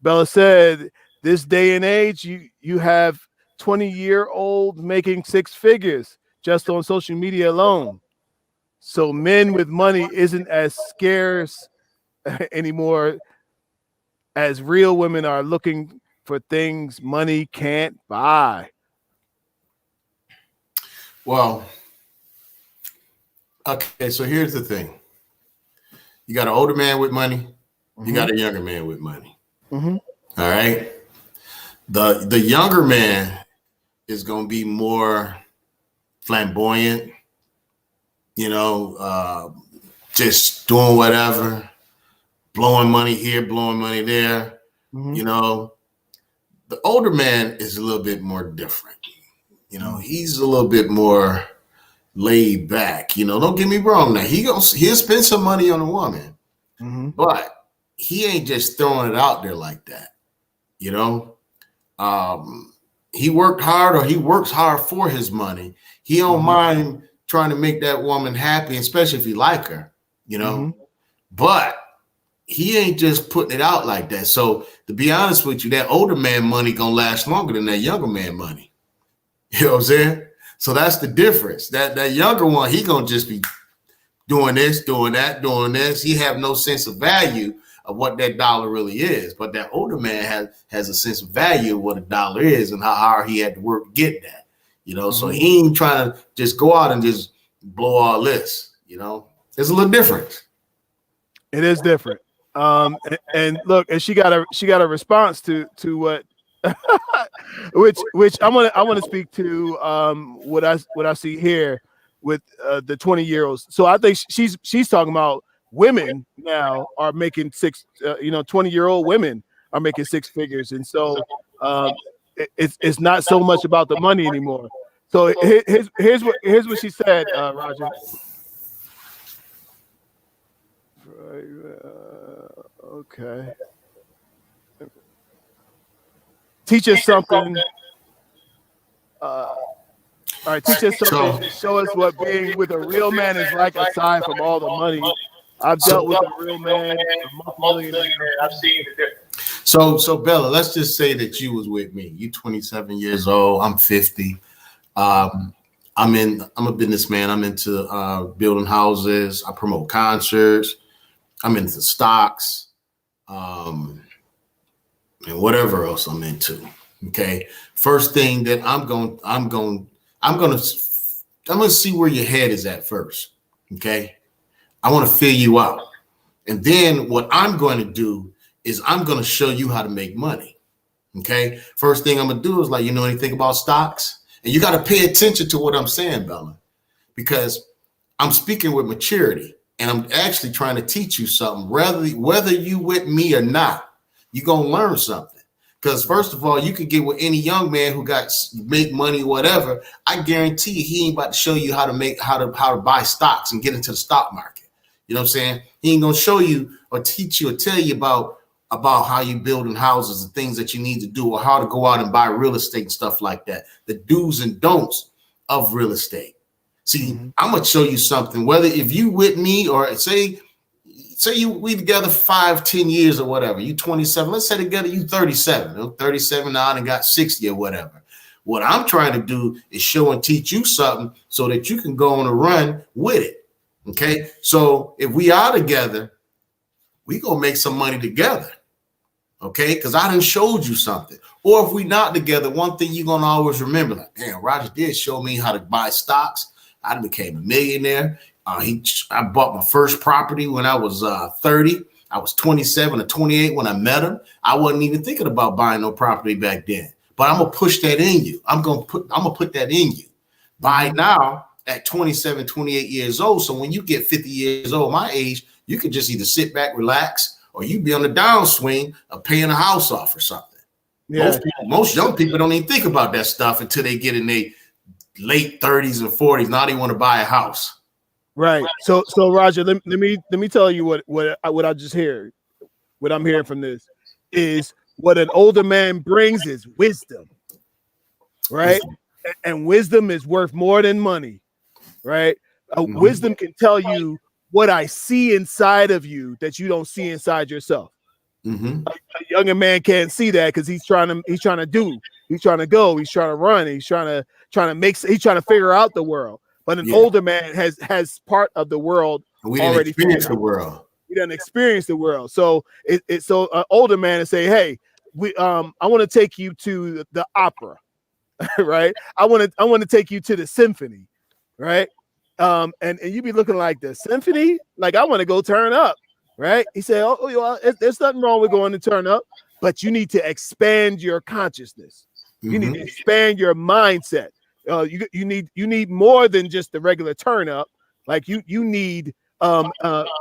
Bella said, "This day and age, you have 20-year-old making six figures just on social media alone. So men with money isn't as scarce anymore, as real women are looking for things money can't buy." Well, okay, so here's the thing. You got an older man with money. You got a younger man with money. Mm-hmm. All right. The younger man is going to be more flamboyant, just doing whatever, blowing money here, blowing money there. The older man is a little bit more different. He's a little bit more laid back. Don't get me wrong. Now he'll spend some money on a woman, but he ain't just throwing it out there like that. He worked hard, or he works hard for his money. He don't mind trying to make that woman happy, especially if he like her, but he ain't just putting it out like that. So to be honest with you, that older man money gonna last longer than that younger man money. You know what I'm saying? So that's the difference. That younger one, he gonna just be doing this, doing that, doing this. He have no sense of value of what that dollar really is. But that older man has a sense of value of what a dollar is and how hard he had to work to get that. So he ain't trying to just go out and just blow all this. It's a little different. It is different. And look, and she got a response to what which I want to speak to what I see here with the 20-year-olds. So I think she's talking about women now are making 20-year-old women are making six figures, and so it's not so much about the money anymore. So here's what she said, Roger. Okay. Teach us something. All right, teach us something. Show us what being with a real man is like aside from all the money. I've dealt with a real man, a multi-millionaire. I've seen the difference. So Bella, let's just say that you was with me. You 27 years old. I'm 50. I'm a businessman. I'm into building houses. I promote concerts. I'm into stocks. And whatever else I'm into. Okay. First thing that I'm going to see where your head is at first. Okay. I want to fill you out. And then what I'm going to do is I'm going to show you how to make money. Okay. First thing I'm going to do is you know anything about stocks? And you got to pay attention to what I'm saying, Bella, because I'm speaking with maturity and I'm actually trying to teach you something, whether you with me or not. You're going to learn something, because first of all, you could get with any young man who make money, whatever. I guarantee you, he ain't about to show you how to buy stocks and get into the stock market. You know what I'm saying? He ain't going to show you or teach you or tell you about how you building houses and things that you need to do, or how to go out and buy real estate and stuff like that. The do's and don'ts of real estate. See, I'm going to show you something, whether if you with me or say we together 5-10 years or whatever. You 27. Let's say together you 37. 37 now and got 60 or whatever. What I'm trying to do is show and teach you something so that you can go on a run with it. Okay. So if we are together, we gonna make some money together. Okay, because I done showed you something. Or if we not together, one thing you're gonna always remember, like, damn, Roger did show me how to buy stocks. I became a millionaire. I bought my first property when I was 30. I was 27 or 28 when I met him. I wasn't even thinking about buying no property back then. But I'm gonna push that in you. I'm gonna put that in you. By now, at 27, 28 years old. So when you get 50 years old, my age, you can just either sit back, relax, or you be on the downswing of paying a house off or something. Yeah. Most young people don't even think about that stuff until they get in their late 30s and 40s. Now they want to buy a house. Right. So Roger, let me tell you what I just heard. What I'm hearing from this is what an older man brings is wisdom. Right? And wisdom is worth more than money. Right? Wisdom can tell you what I see inside of you that you don't see inside yourself. A younger man can't see that because he's trying to go, he's trying to run, he's trying to figure out the world. But an older man has part of the world already experienced the world. He doesn't experience the world. So so an older man and say, hey, I want to take you to the opera, right? I want to take you to the symphony, right? And you be looking like the symphony, like I want to go turn up, right? He said, there's nothing wrong with going to turn up, but you need to expand your consciousness. You need to expand your mindset. You need more than just the regular turn up. Like you need an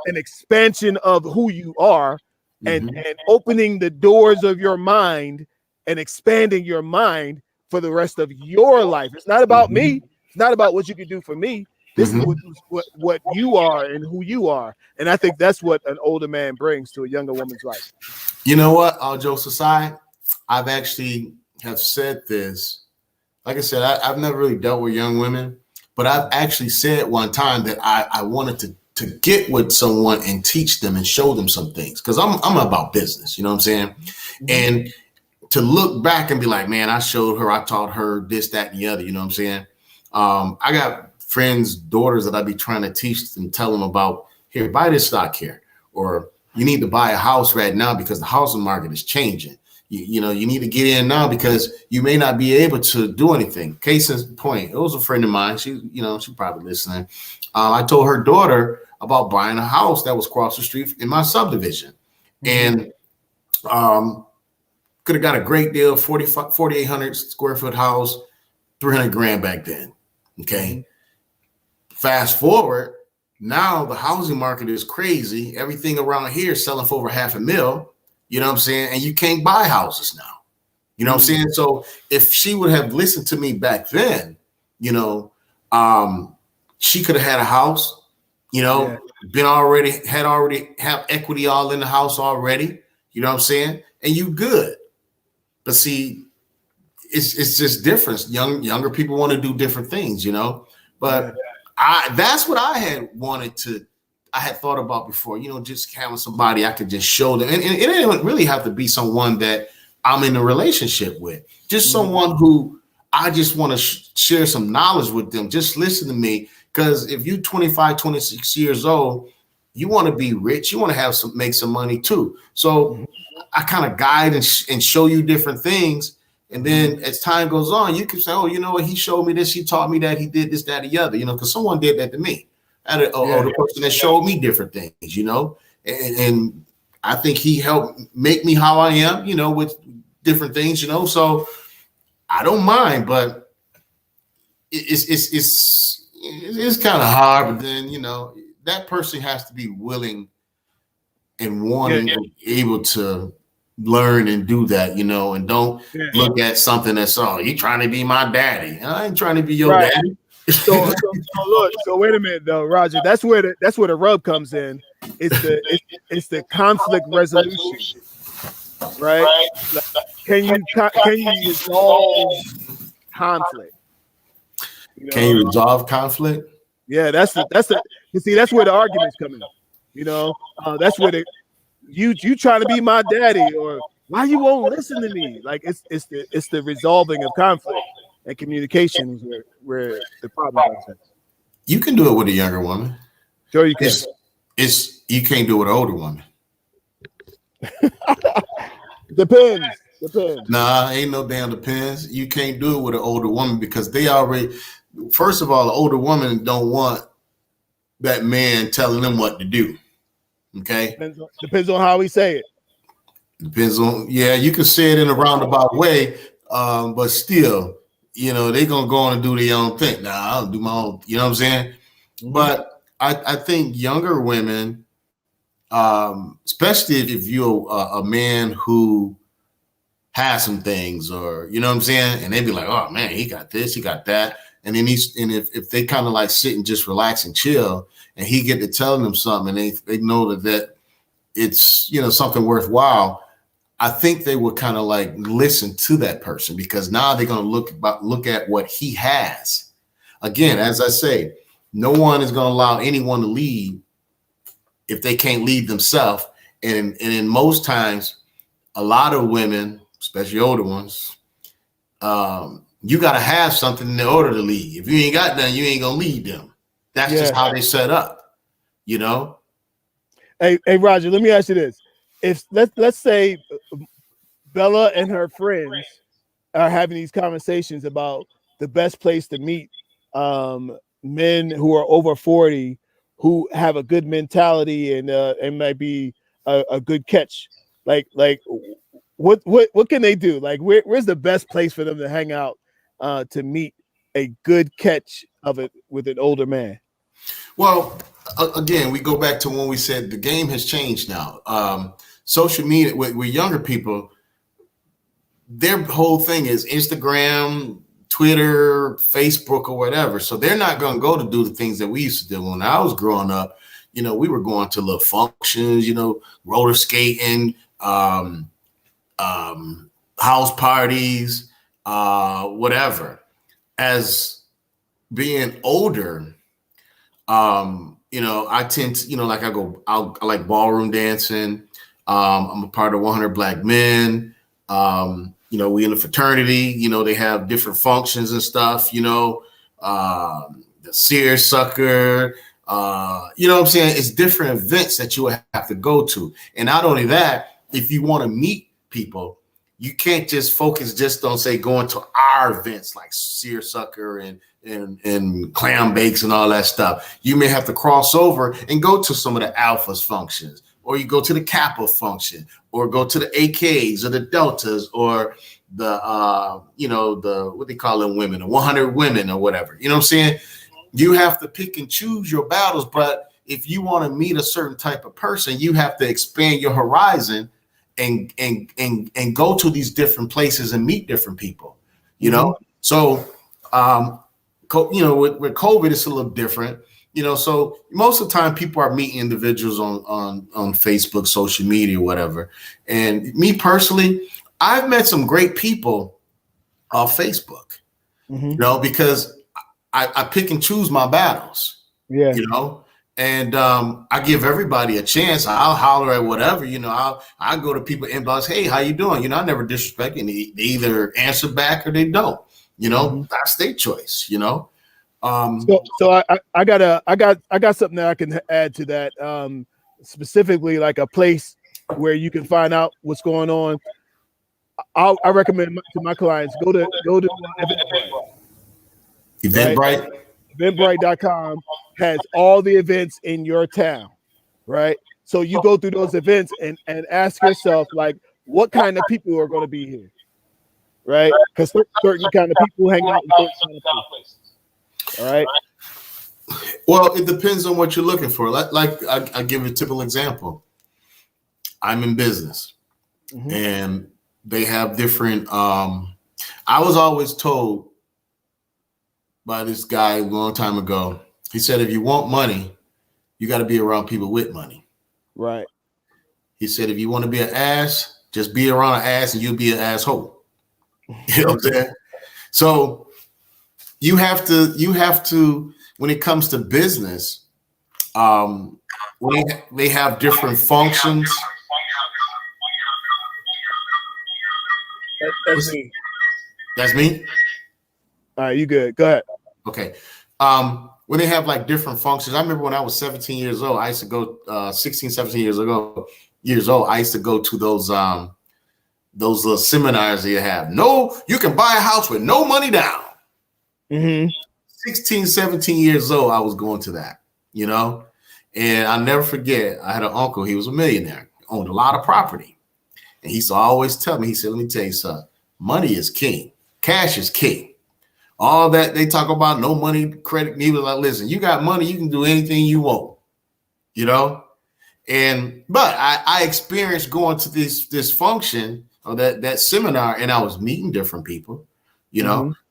expansion of who you are, and opening the doors of your mind and expanding your mind for the rest of your life. It's not about me. It's not about what you can do for me. This is what you are and who you are. And I think that's what an older man brings to a younger woman's life. You know what, all jokes aside, I've actually have said this. Like I said, I've never really dealt with young women, but I've actually said one time that I wanted to get with someone and teach them and show them some things. Because I'm about business, you know what I'm saying? And to look back and be like, man, I showed her, I taught her this, that, and the other, you know what I'm saying? I got friends' daughters that I be trying to teach and tell them about, here, buy this stock here, or you need to buy a house right now because the housing market is changing. You know, you need to get in now because you may not be able to do anything. Case in point, it was a friend of mine. She probably listening. I told her daughter about buying a house that was across the street in my subdivision, and could have got a great deal, 4,800 square foot house, 300 grand back then. Okay. Fast forward, now the housing market is crazy. Everything around here is selling for over $500,000. You know what I'm saying? And you can't buy houses now. You know what I'm saying? So if she would have listened to me back then, you know, she could have had a house, you know, have equity all in the house already. You know what I'm saying? And you good. But see, it's just different. Younger people want to do different things, you know. But that's what I had thought about before, you know, just having somebody I could just show them. And it didn't really have to be someone that I'm in a relationship with, just someone who I just want to share some knowledge with them. Just listen to me. Because if you're 25, 26 years old, you want to be rich. You want to make some money too. So I kind of guide and show you different things. And then as time goes on, you can say, oh, you know what? He showed me this. He taught me that. He did this, that, the other, you know, because someone did that to me. Or the person that showed me different things, you know, and I think he helped make me how I am, you know, with different things, you know. So I don't mind, but it's kind of hard. But then, you know, that person has to be willing and wanting and able to learn and do that, you know, and don't look at something that's, oh, you trying to be my daddy. I ain't trying to be your daddy. So wait a minute though, Roger. That's where the rub comes in. It's the conflict resolution, right? Can you resolve conflict? You know? Can you resolve conflict? Yeah, that's the. You see, that's where the arguments come in. You know, that's where you trying to be my daddy, or why you won't listen to me? Like it's the resolving of conflict and communication is where the problem comes in. You can do it with a younger woman. Sure, you can. You can't do it with an older woman. Depends. Depends. Nah, ain't no damn depends. You can't do it with an older woman because they already. First of all, the older woman don't want that man telling them what to do. Okay. Depends on how we say it. Depends on. Yeah, you can say it in a roundabout way, but still, they gonna go on and do their own thing. Nah, I'll do my own. You know what I'm saying? Mm-hmm. But I think younger women, especially if you're a man who has some things, or you know what I'm saying, and they be like, oh man, he got this, he got that, and then if they kind of like sit and just relax and chill, and he get to telling them something, and they know that it's something worthwhile. I think they would kind of like listen to that person because now they're going to look at what he has. Again, as I say, no one is going to allow anyone to lead if they can't lead themselves. And in most times, a lot of women, especially older ones, you got to have something in order to lead. If you ain't got nothing, you ain't going to lead them. That's just how they set up, Hey, Roger, let me ask you this. If let's say Bella and her friends are having these conversations about the best place to meet men who are over 40 who have a good mentality and might be a good catch, like what can they do? Like where's the best place for them to hang out to meet a good catch of it with an older man? Well, again, we go back to when we said the game has changed now. Social media with younger people, their whole thing is Instagram, Twitter, Facebook, or whatever. So they're not going to go to do the things that we used to do when I was growing up. We were going to little functions, roller skating, house parties, whatever. As being older, I tend to, like I like ballroom dancing. I'm a part of 100 Black Men. We in a fraternity, they have different functions and stuff, the seersucker, you know what I'm saying? It's different events that you have to go to. And not only that, if you want to meet people, you can't just focus just on say going to our events like seersucker and clam bakes and all that stuff. You may have to cross over and go to some of the alphas functions, or you go to the Kappa function, or go to the AKs or the Deltas, or the the what they call them women, the 100 women or whatever. You know what I'm saying? You have to pick and choose your battles, but if you want to meet a certain type of person, you have to expand your horizon and go to these different places and meet different people. So with COVID, it's a little different. So most of the time people are meeting individuals on Facebook, social media, whatever. And me personally, I've met some great people off Facebook, because I pick and choose my battles, and I give everybody a chance. I'll holler at whatever, I'll go to people inbox, hey, how you doing? I never disrespect, and they either answer back or they don't, that's their choice, So I got something that I can add to that, specifically like a place where you can find out what's going on. I recommend to my clients go to Eventbrite. Right? Eventbrite.com has all the events in your town, right? So you go through those events and ask yourself, like, what kind of people are going to be here, right? Because certain kind of people hang out in certain kind of places. All right. Well, it depends on what you're looking for. Like I give you a typical example. I'm in business, and they have different. I was always told by this guy a long time ago. He said, if you want money, you got to be around people with money. Right. He said, if you want to be an ass, just be around an ass and you'll be an asshole. You know what I'm saying? So you have to, when it comes to business, when they have different functions. That's me. That's me? All right, you good. Go ahead. Okay. When they have like different functions, I remember when I was 17 years old, I used to go 16, 17 years old, I used to go to those those little seminars they have. No, you can buy a house with no money down. 16, 17 years old, I was going to that, and I'll never forget, I had an uncle, he was a millionaire, owned a lot of property. And he used to always tell me, he said, let me tell you something, money is king, cash is king. All that they talk about, no money, credit, he was like, listen, you got money, you can do anything you want, but I experienced going to this function or that seminar, and I was meeting different people,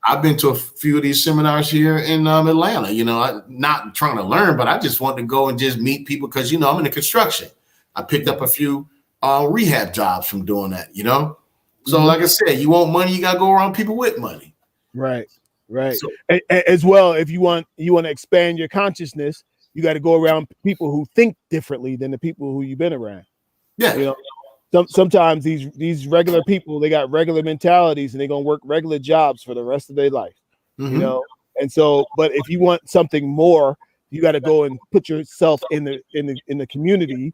I've been to a few of these seminars here in Atlanta. I'm not trying to learn, but I just want to go and just meet people because, I'm in the construction. I picked up a few rehab jobs from doing that, So like I said, you want money, you got to go around people with money. Right. So, as well, if you want to expand your consciousness, you got to go around people who think differently than the people who you've been around. Yeah. Sometimes these regular people, they got regular mentalities and they're gonna work regular jobs for the rest of their life. And so, but if you want something more, you got to go and put yourself in the community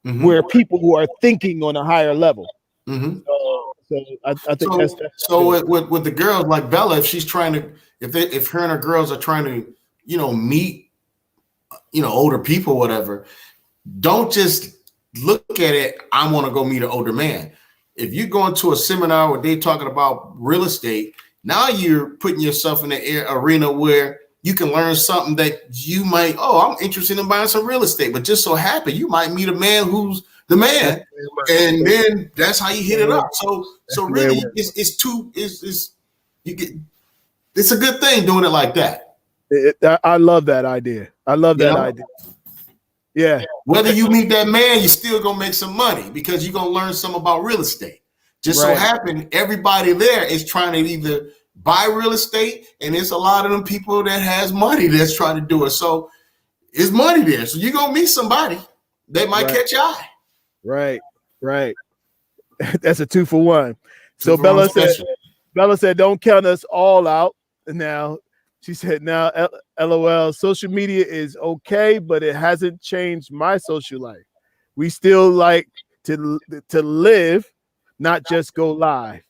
where people who are thinking on a higher level. So I think that's so with the girls like Bella, if she's trying to, if her and her girls are trying to, meet, older people, whatever, don't just look at it, I want to go meet an older man. If you're going to a seminar where they're talking about real estate, now you're putting yourself in the arena where you can learn something that you might, I'm interested in buying some real estate, but just so happen you might meet a man who's the man, and then that's how you hit it up. So really, it's a good thing doing it like that. I love that idea. Idea. Yeah. Whether you meet that man, you're still gonna make some money because you're gonna learn something about real estate. Just so happen everybody there is trying to either buy real estate, and it's a lot of them people that has money that's trying to do it. So it's money there. So you're gonna meet somebody that might catch your eye. Right. That's a 2-for-1. So Bella said, don't count us all out. Now she said, now, LOL, social media is okay, but it hasn't changed my social life. We still like to live, not just go live.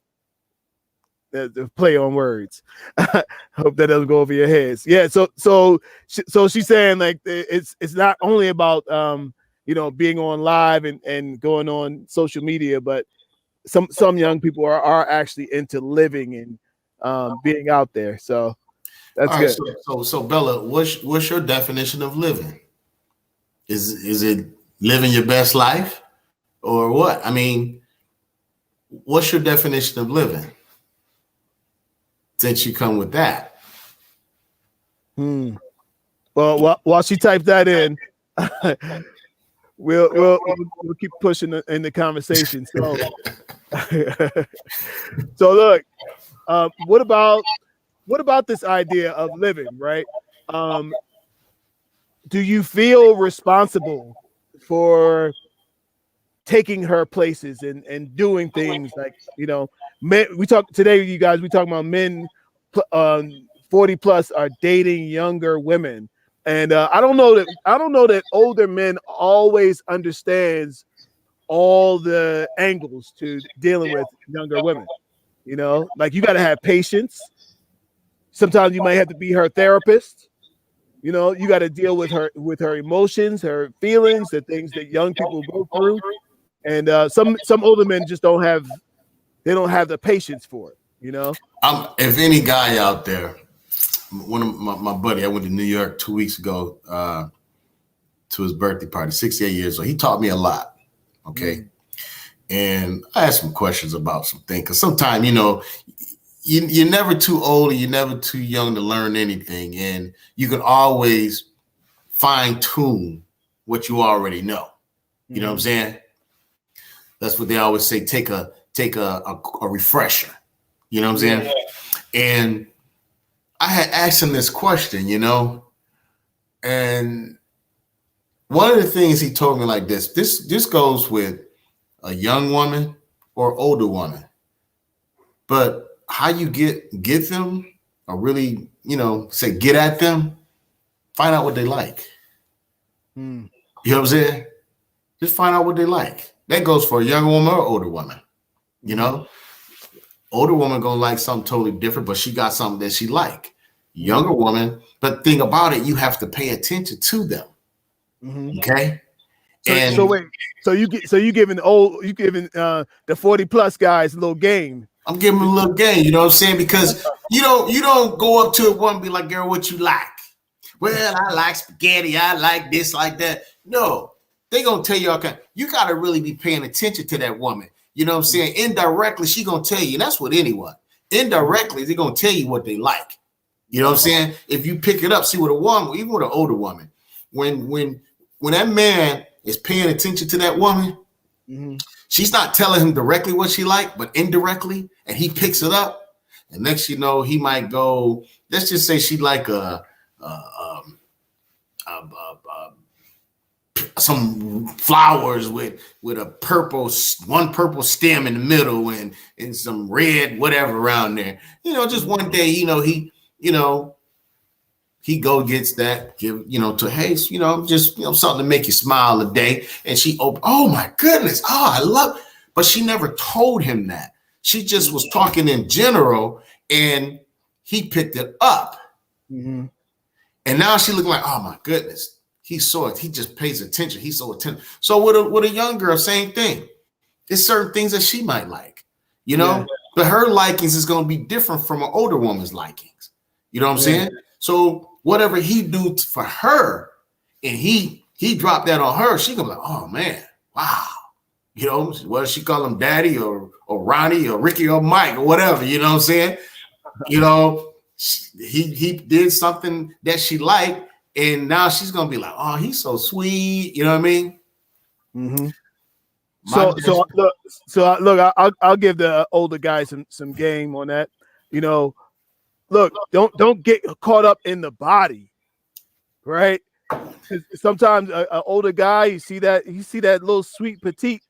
The play on words. Hope that doesn't go over your heads. Yeah. So she's saying like it's not only about being on live and going on social media, but some young people are actually into living and being out there. So that's good. So Bella, what's your definition of living? Is it living your best life or what? I mean, what's your definition of living? Since you come with that. Well, while she typed that in, we'll keep pushing in the conversation. So, so look, what about this idea of living, right? Do you feel responsible for taking her places and doing things like, men? We talk today, you guys, we talk about men 40 plus are dating younger women. And I don't know that older men always understands all the angles to dealing with younger women. Like you got to have patience. Sometimes you might have to be her therapist. You got to deal with her emotions, her feelings, the things that young people go through. And some older men just don't have the patience for it. If any guy out there, one of my buddy, I went to New York 2 weeks ago to his birthday party, 68 years old. He taught me a lot. Okay. And I asked him questions about some things. Because sometimes, you're never too old and you're never too young to learn anything. And you can always fine tune what you already know. You know what I'm saying? That's what they always say. Take a refresher. You know what I'm saying? Yeah. And I had asked him this question, and one of the things he told me like this goes with a young woman or older woman, but how you get them or really, say get at them, find out what they like. You know what I'm saying? Just find out what they like. That goes for a young woman or older woman. You know, older woman gonna like something totally different, but she got something that she like. Younger woman, but thing about it, you have to pay attention to them. Okay. So wait, so you giving the 40+ guys a little game. I'm giving them a little game, you know what I'm saying? Because you don't go up to a woman and be like, girl, what you like? Well, I like spaghetti, I like this, like that. No, they gonna tell you all kind. You gotta really be paying attention to that woman. You know what I'm saying? Indirectly, she gonna tell you. That's with anyone. Indirectly, they're gonna tell you what they like. You know what I'm saying? If you pick it up, see with a woman, even with an older woman, when that man is paying attention to that woman, she's not telling him directly what she like, but indirectly, and he picks it up. And next you know, he might go. Let's just say she like some flowers with a purple stem in the middle and some red whatever around there. You know, just one day, he go gets that, give, to hey, just something to make you smile a day. And she oh my goodness, I love, but she never told him that. She just was talking in general, and he picked it up. And now she looking like, oh my goodness. He saw it. He just pays attention. He's so attentive. So with a young girl, same thing. There's certain things that she might like, but her likings is going to be different from an older woman's likings. You know what I'm saying? So whatever he do for her, and he dropped that on her, she gonna be like, oh man, wow. Whether she call him daddy or Ronnie or Ricky or Mike or whatever, you know what I'm saying? He did something that she liked. And now she's gonna be like, "Oh, he's so sweet," you know what I mean? So look, I'll give the older guys some game on that. Look, don't get caught up in the body, right? Sometimes an older guy, you see that little sweet petite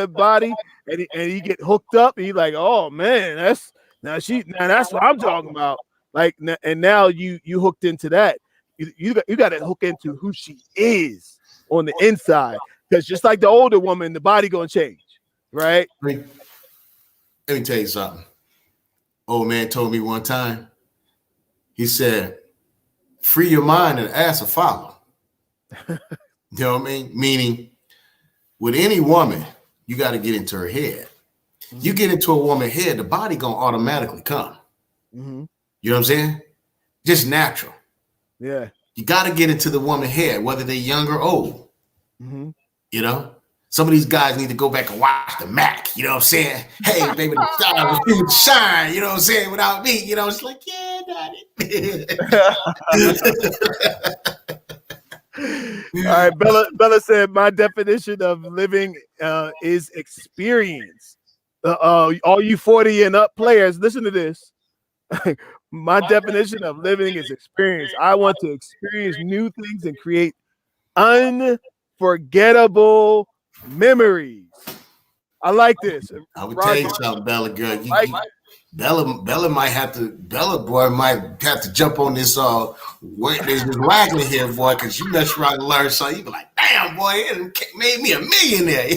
body, and he get hooked up, and you're like, "Oh man, that's what I'm talking about." Like, and now you hooked into that. You got to hook into who she is on the inside, because just like the older woman, the body gonna change, right? Let me tell you something. Old man told me one time. He said, "Free your mind and ass will follow." You know what I mean? Meaning, with any woman, you got to get into her head. You get into a woman's head, the body gonna automatically come. You know what I'm saying? Just natural. Yeah, you got to get into the woman's head, whether they're young or old. Some of these guys need to go back and watch the Mac. You know what I'm saying? Hey, baby, the stars will shine. You know what I'm saying? Without me, it's like, yeah, daddy. All right, Bella said my definition of living is experience. All you 40 and up players, listen to this. My definition of living is experience. I want to experience new things and create unforgettable memories. I like this. I would tell you something, Bella girl. Bella might have to. Bella boy might have to jump on this this wagon here, boy, because you mess around and learn something. You be like, damn, boy, it made me a millionaire.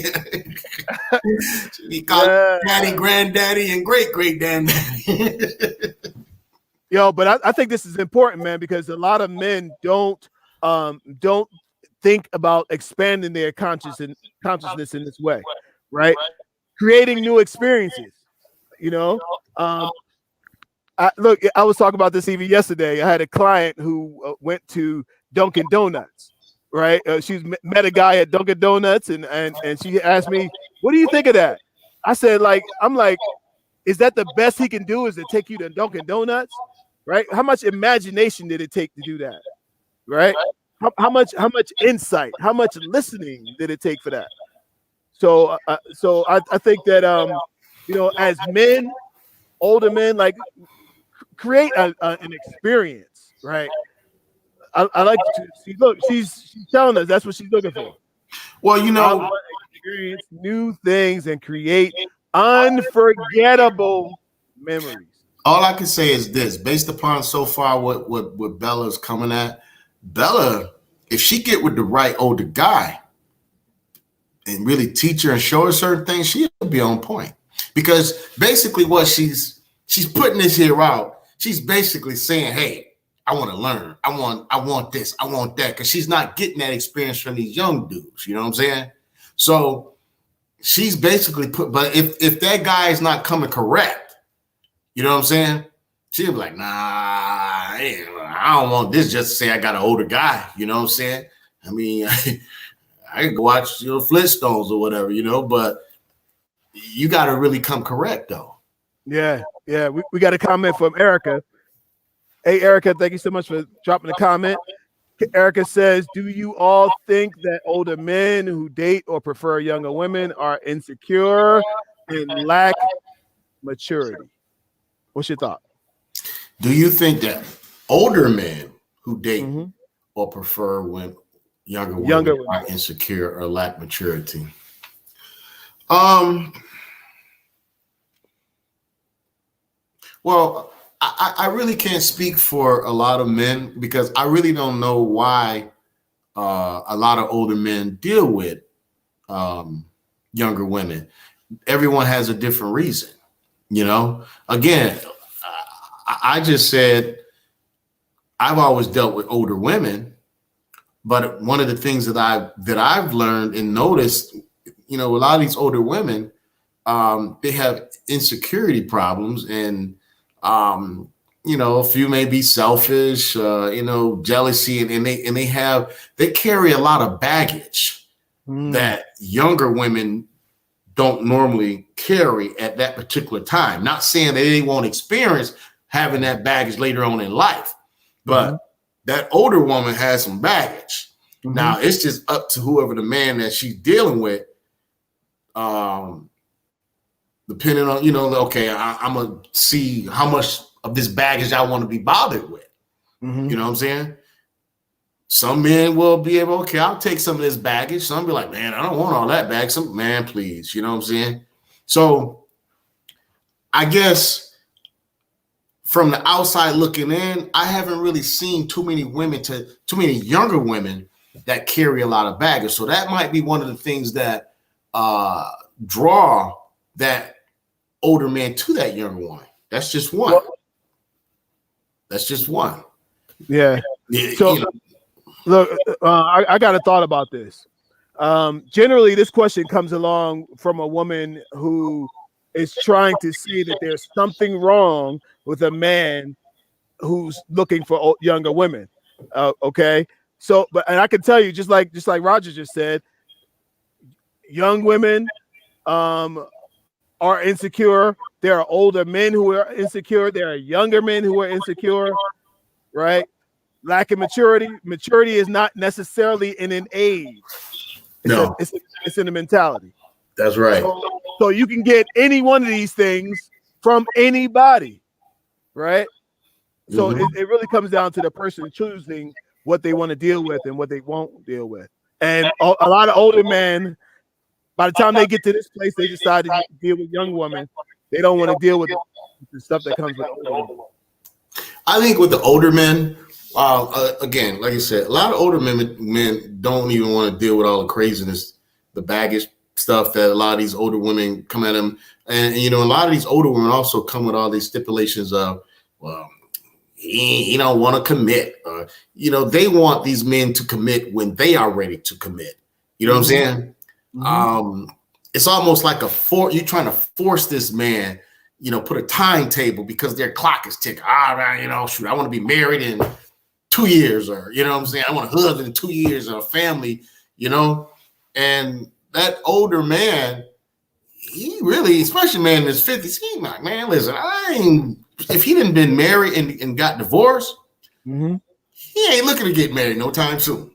He called daddy, granddaddy, and great granddaddy. But I think this is important, man, because a lot of men don't think about expanding their consciousness in this way, right? Creating new experiences. I was talking about this even yesterday. I had a client who went to Dunkin' Donuts, right? She met a guy at Dunkin' Donuts, and she asked me, "What do you think of that?" I said, is that the best he can do? Is to take you to Dunkin' Donuts? Right? How much imagination did it take to do that? Right? How much insight? How much listening did it take for that? So I think that as men, older men, create an experience, right? I like to see. Look, she's telling us that's what she's looking for. Well, experience new things and create unforgettable memories. All I can say is this, based upon so far what Bella's coming at, Bella, if she get with the right older guy and really teach her and show her certain things, she'll be on point. because basically what she's putting this here out. She's basically saying, hey, I want to learn. I want this. I want that. Because she's not getting that experience from these young dudes. You know what I'm saying? So she's basically but if that guy is not coming correct, you know what I'm saying? She'll be like, nah, I don't want this just to say I got an older guy. You know what I'm saying? I mean, I can go watch Flintstones or whatever, but you got to really come correct, though. Yeah. We got a comment from Erica. Hey, Erica, thank you so much for dropping a comment. Erica says, do you all think that older men who date or prefer younger women are insecure and lack maturity? What's your thought? Do you think that older men who date or prefer when younger women are insecure or lack maturity? Well, I really can't speak for a lot of men because I really don't know why a lot of older men deal with younger women. Everyone has a different reason, Again, I just said I've always dealt with older women, but one of the things that I've learned and noticed, a lot of these older women, they have insecurity problems and a few may be selfish, jealousy, and they carry a lot of baggage that younger women don't normally carry at that particular time. Not saying that they won't experience having that baggage later on in life, but that older woman has some baggage. Now it's just up to whoever the man that she's dealing with, depending on, okay, I'm going to see how much of this baggage I want to be bothered with. You know what I'm saying? Some men will be able, okay, I'll take some of this baggage. Some be like, man, I don't want all that baggage. Some man, please. You know what I'm saying? So I guess from the outside looking in, I haven't really seen too many younger women that carry a lot of baggage. So that might be one of the things that draw that older man to that younger one. That's just one. Yeah. So look, I got a thought about this. Generally, this question comes along from a woman who is trying to say that there's something wrong with a man who's looking for younger women. Okay. So, and I can tell you, just like Roger just said, young women are insecure. There are older men who are insecure. There are younger men who are insecure, right? Lack of maturity. Maturity is not necessarily in an age. It's in a mentality. That's right. So you can get any one of these things from anybody, right? So it really comes down to the person choosing what they want to deal with and what they won't deal with. And a lot of older men, by the time they get to this place, they decide to deal with young women. They don't want to deal with the stuff that comes with older women. I think with the older men, again, like I said, a lot of older men don't even want to deal with all the craziness, the baggage stuff that a lot of these older women come at them. And a lot of these older women also come with all these stipulations of, well, he don't want to commit. They want these men to commit when they are ready to commit. You know what I'm saying? It's almost like you're trying to force this man, put a timetable because their clock is ticking. Shoot, I want to be married in 2 years, or you know what I'm saying? I want a husband in 2 years or a family, and that older man, he really, especially man in his 50s, he's like, man, listen, if he didn't been married and got divorced, he ain't looking to get married no time soon.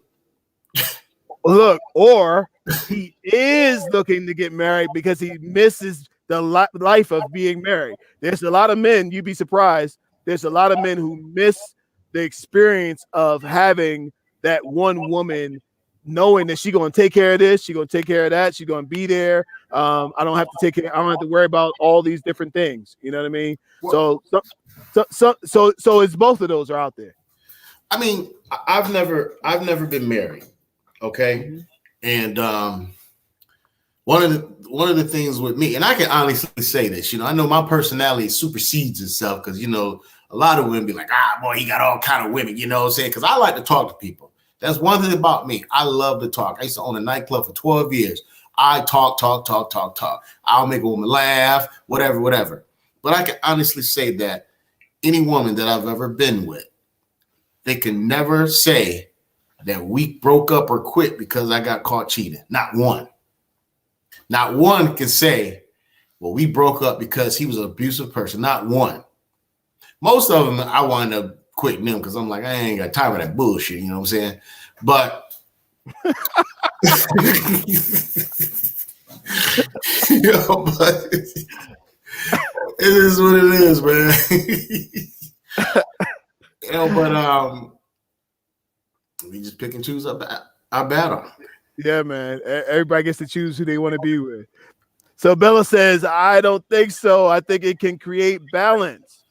Look, or he is looking to get married because he misses the life of being married. There's a lot of men, you'd be surprised, there's a lot of men who miss the experience of having that one woman, knowing that she's going to take care of this, she's going to take care of that, she's going to be there. I don't have to worry about all these different things. You know what I mean? So it's both of those are out there. I mean, I've never been married. Okay. And one of the things with me, and I can honestly say this, I know my personality supersedes itself because a lot of women be like, boy, he got all kind of women, what I'm saying? Because I like to talk to people. That's one thing about me. I love to talk. I used to own a nightclub for 12 years. I talk. I'll make a woman laugh, whatever. But I can honestly say that any woman that I've ever been with, they can never say that we broke up or quit because I got caught cheating. Not one. Not one can say, well, we broke up because he was an abusive person. Not one. Most of them, I wind up quitting them because I'm like, I ain't got time for that bullshit. You know what I'm saying? But, but it is what it is, man. But we just pick and choose our battle. Yeah, man. Everybody gets to choose who they want to be with. So Bella says, I don't think so. I think it can create balance.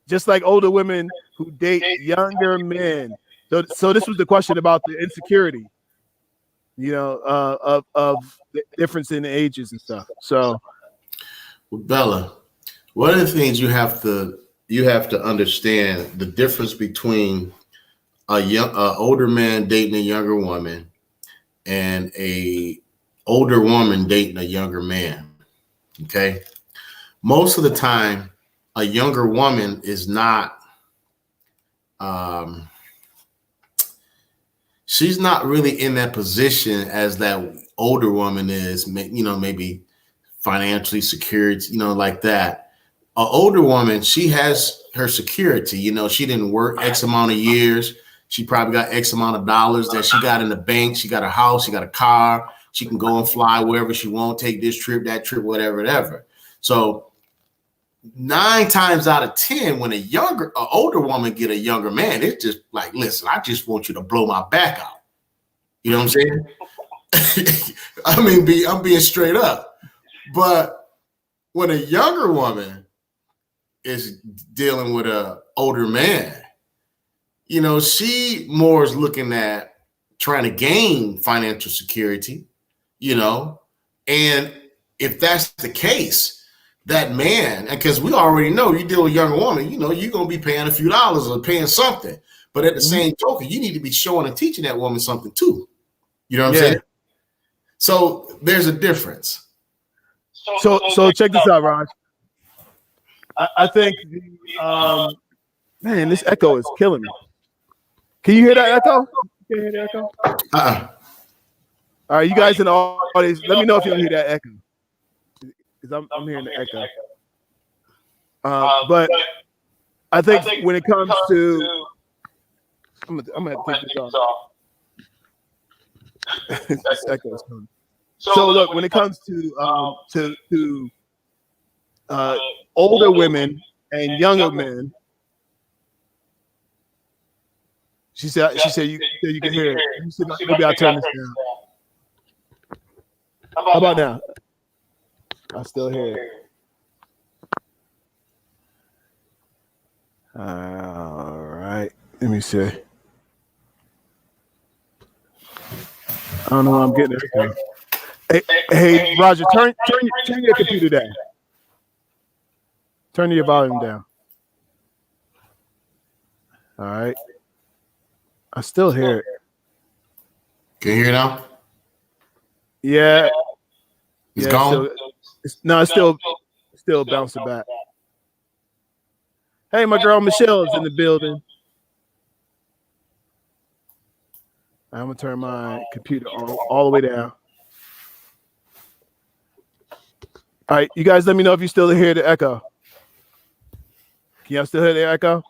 Just like older women who date younger men. So this was the question about the insecurity, of the difference in ages and stuff. So, well, Bella, one of the things you have to understand the difference between a older man dating a younger woman and a older woman dating a younger man. Okay. Most of the time, a younger woman is not, she's not really in that position as that older woman is, maybe financially secured, like that. An older woman, she has her security, she didn't work X amount of years. She probably got X amount of dollars that she got in the bank. She got a house, she got a car. She can go and fly wherever she wants, take this trip, that trip, whatever. So 9 times out of 10, when an older woman get a younger man, it's just like, listen, I just want you to blow my back out. You know what I'm saying? I'm being straight up. But when a younger woman is dealing with an older man, she more is looking at trying to gain financial security, and if that's the case, that man, because we already know you deal with a younger woman, you're going to be paying a few dollars or paying something. But at the same token, you need to be showing and teaching that woman something too. You know what I'm saying? So there's a difference. So check this out, Raj. I think, man, this echo is killing me. Can you hear that echo? Can you hear that echo? All right, you guys in the audience, let me know if y'all hear that echo. Because I'm hearing the echo. But I think when it comes to, I'm gonna take this off. This echo is coming. So look, when it comes to older women and younger men, she said you can hear it. You said, maybe I'll turn this down. How about now? I still hear it. All right. Let me see. I don't know why I'm getting it. Hey, Roger, turn your computer down. Turn your volume down. All right. I still hear it. Can you hear it now? Yeah. It's gone? It's still bouncing back. Hey, my girl Michelle is in the building. I'm going to turn my computer all the way down. All right, you guys let me know if you still hear the echo. Can y'all still hear the echo?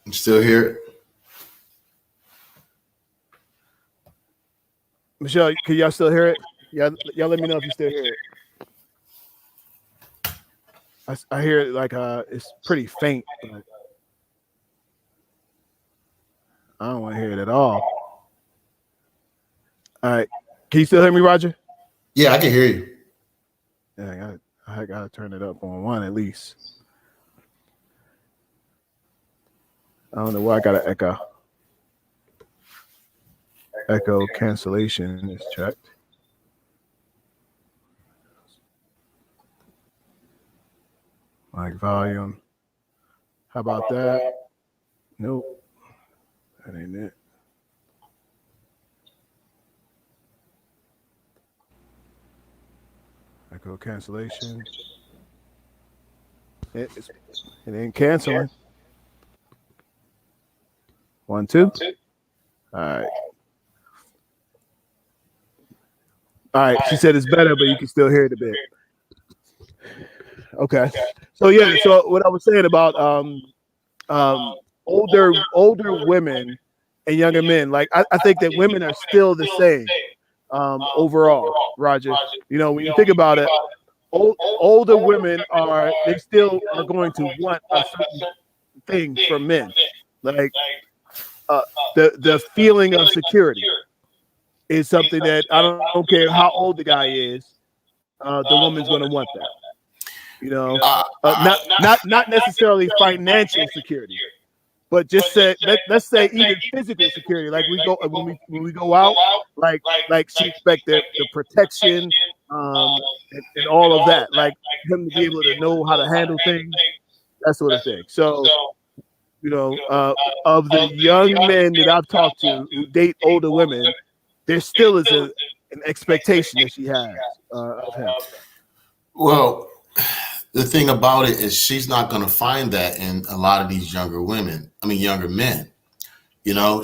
You still hear it? Michelle, can y'all still hear it? Y'all let me know if you still hear it. I hear it like it's pretty faint, but I don't want to hear it at all. All right. Can you still hear me, Roger? Yeah, I can hear you. Yeah, I gotta turn it up on 1 at least. I don't know why I got an echo. All Echo cancellation is checked. Mic volume. How about that? Nope. That ain't it. Echo cancellation. It ain't canceling. 1, 2. All right. All right. She said it's better, but you can still hear it a bit. Okay. So yeah. So what I was saying about older women and younger men, like I think that women are still the same overall, Roger. You know, when you think about it, older women they still are going to want a certain thing from men, like the feeling of security is something that I don't care how old the guy is, the woman's going to want that. You know, not necessarily financial security, but just let's say even physical security. Like we go when we go out, like she expect the protection and all of that, like him to be able to know how to handle things, that sort of thing. So, you know, of the young men that I've talked to who date older women, there still is an expectation that she has of him. Well, the thing about it is she's not going to find that in a lot of these younger men. You know,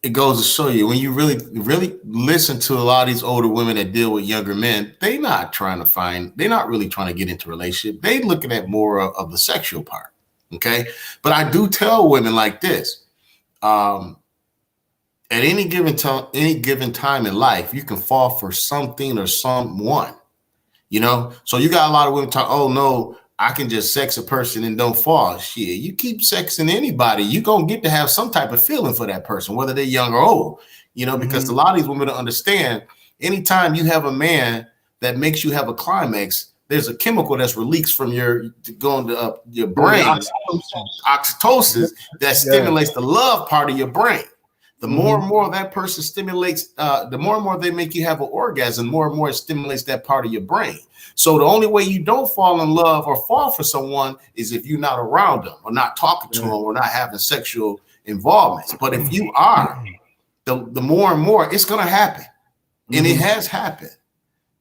it goes to show you when you really listen to a lot of these older women that deal with younger men, they're not really trying to get into a relationship. They looking at more of the sexual part. Okay. But I do tell women like this, at any given time in life, you can fall for something or someone. You know, so you got a lot of women talk, oh, no, I can just sex a person and don't fall. Shit, you keep sexing anybody, you're going to get to have some type of feeling for that person, whether they're young or old, you know, because a lot of these women don't understand anytime you have a man that makes you have a climax, there's a chemical that's released from your brain, oxytocin, that stimulates the love part of your brain. The more and more that person stimulates, the more and more they make you have an orgasm, more and more it stimulates that part of your brain. So the only way you don't fall in love or fall for someone is if you're not around them or not talking to them or not having sexual involvement. But if you are, the more and more it's going to happen. And it has happened.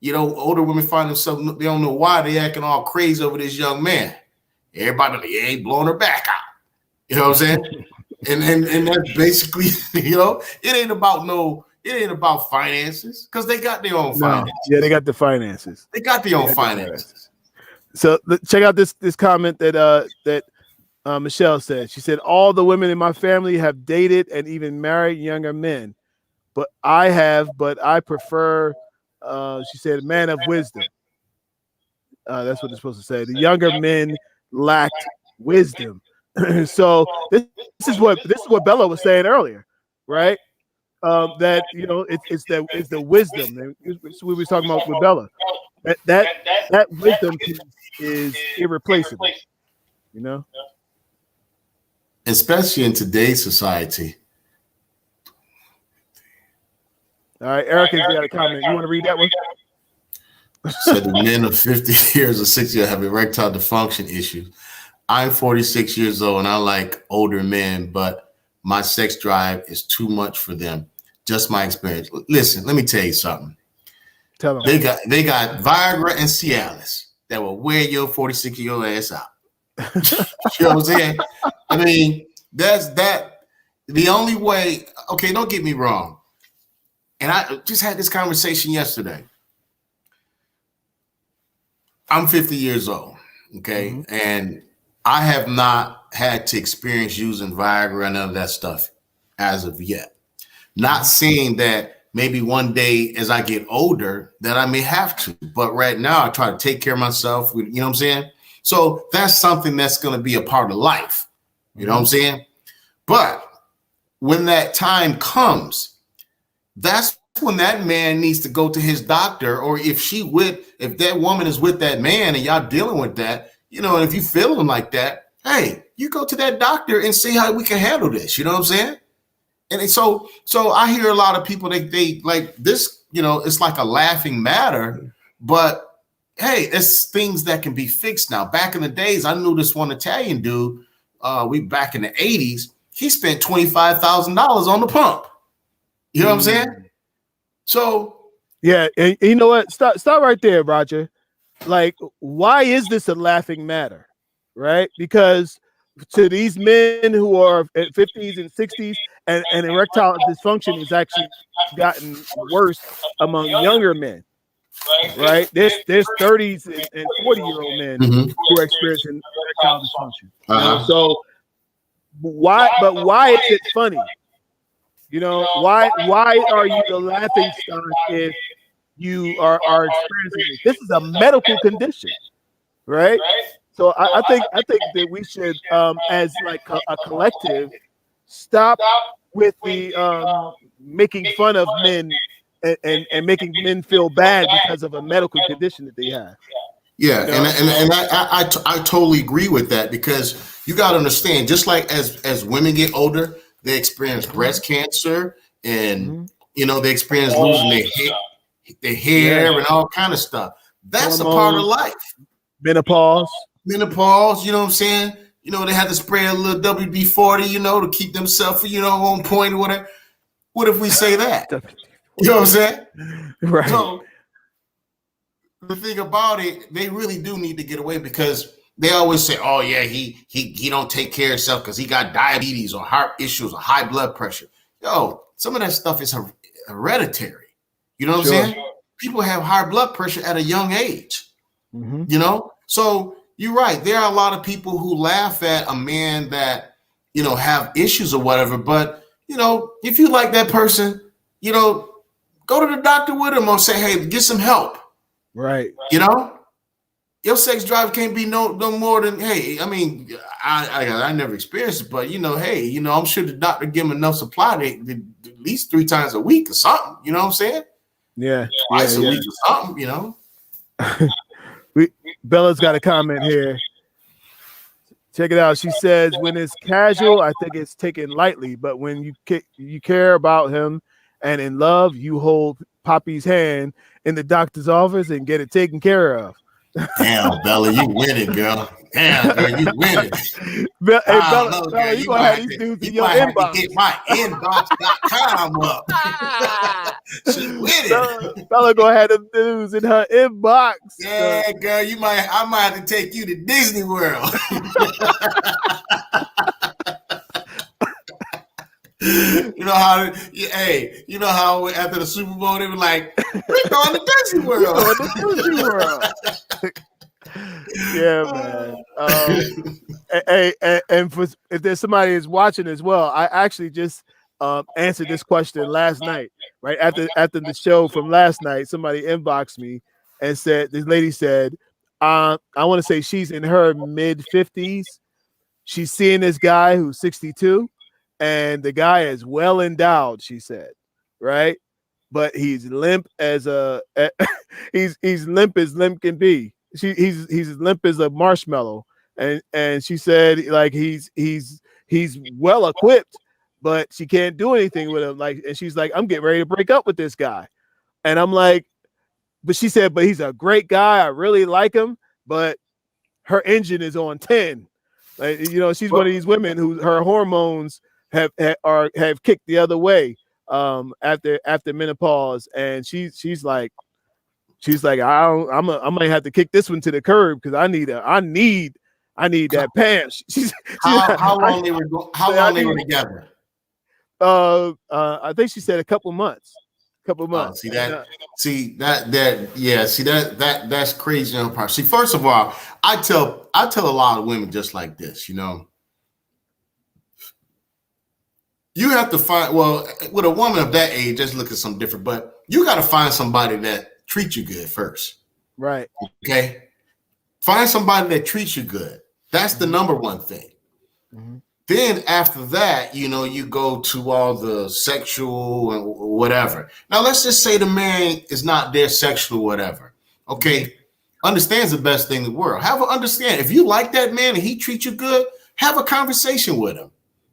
You know, older women find themselves, they don't know why they acting all crazy over this young man. Everybody ain't blowing her back out. You know what I'm saying? And that's basically, you know, it ain't about finances because they got their own finances. Yeah, they got the finances. They got their own finances. So check out this comment that Michelle said. She said, all the women in my family have dated and even married younger men, but I prefer, she said, man of wisdom. That's what it's supposed to say. The younger men lacked wisdom. So this is what Bella was saying earlier, right? That, you know, it's the wisdom. It's what we were talking about with Bella. That wisdom is irreplaceable, you know, especially in today's society. All right, Erica's got a comment. You want to read that one? Said the men of 50 years or 60 have erectile dysfunction issues. I'm 46 years old and I like older men, but my sex drive is too much for them. Just my experience. Listen, let me tell you something. Tell them. They got Viagra and Cialis that will wear your 46-year-old ass out. You know what I'm saying? I mean, that's that. The only way. Okay, don't get me wrong. And I just had this conversation yesterday. I'm 50 years old. Okay, and I have not had to experience using Viagra and none of that stuff as of yet. Not saying that maybe one day as I get older that I may have to, but right now I try to take care of myself. You know what I'm saying? So that's something that's going to be a part of life. You know what I'm saying? But when that time comes, that's when that man needs to go to his doctor, or if that woman is with that man and y'all dealing with that, you know, and if you feeling like that, hey, you go to that doctor and see how we can handle this. You know what I'm saying? And so I hear a lot of people, they like this, it's like a laughing matter, but hey, it's things that can be fixed now. Back in the days, I knew this one Italian dude, we back in the 80s, he spent $25,000 on the pump. You know what I'm saying? So yeah, and you know what? Stop right there, Roger. Like, why is this a laughing matter? Right? Because to these men who are at 50s and 60s, and erectile dysfunction has actually gotten worse among younger men. Right? There's 30s and 40-year-old men who are experiencing erectile dysfunction. So why is it funny? Why are you the laughing stock if you are experiencing this? This is a medical condition, right? So I think that we should, as like a collective, stop with the making fun of men and making men feel bad because of a medical condition that they have. Yeah, and I totally agree with that, because you got to understand, just like as women get older, they experience breast cancer, and they experience losing their hair and all kind of stuff. That's a part of life. Menopause, you know what I'm saying? They had to spray a little WD-40, to keep themselves, on point or whatever. What if we say that? You know what I'm saying? Right. So the thing about it, they really do need to get away, because they always say, oh yeah, he don't take care of himself because he got diabetes or heart issues or high blood pressure. Yo, some of that stuff is hereditary. You know what I'm saying? People have high blood pressure at a young age. So you're right. There are a lot of people who laugh at a man that, have issues or whatever. But, if you like that person, go to the doctor with him or say, hey, get some help. Right. Your sex drive can't be no more than, hey, I mean, I never experienced it, but hey, I'm sure the doctor give him enough supply to at least 3 times a week or something. You know what I'm saying? Yeah. Twice a week or something, Bella's got a comment here. Check it out. She says, when it's casual, I think it's taken lightly, but when you care about him and in love, you hold Poppy's hand in the doctor's office and get it taken care of. Damn, Bella, you winning, girl. Damn, girl, you winning. Bella, you gonna have these dudes in your inbox. Get my inbox.com up. She winning. Bella gonna have them dudes in her inbox. Yeah, girl, I might have to take you to Disney World. You know how after the Super Bowl they were like, we're going to Disney World. Yeah, man. And if there's somebody who's watching as well, I actually just answered this question last night, right after the show from last night. Somebody inboxed me and said, this lady said, I want to say she's in her mid-50s. She's seeing this guy who's 62. And the guy is well endowed, she said, right? But he's limp as he's limp as limp can be. He's limp as a marshmallow. And she said, like, he's well equipped, but she can't do anything with him. Like, and she's like, I'm getting ready to break up with this guy. And I'm like, but she said, but he's a great guy. I really like him, but her engine is on 10. Like, she's one of these women who her hormones have kicked the other way after menopause, and she's like I might have to kick this one to the curb because I need that pants. How long they were together? I think she said a couple months. Oh, that's crazy on her part. See, first of all, I tell a lot of women just like this, You have to find, with a woman of that age, just look at something different, but you got to find somebody that treats you good first. Right. Okay. Find somebody that treats you good. That's the number one thing. Mm-hmm. Then after that, you go to all the sexual and whatever. Now, let's just say the man is not there sexual, whatever. Okay. Understands the best thing in the world. Have an understanding. If you like that man and he treats you good, have a conversation with him.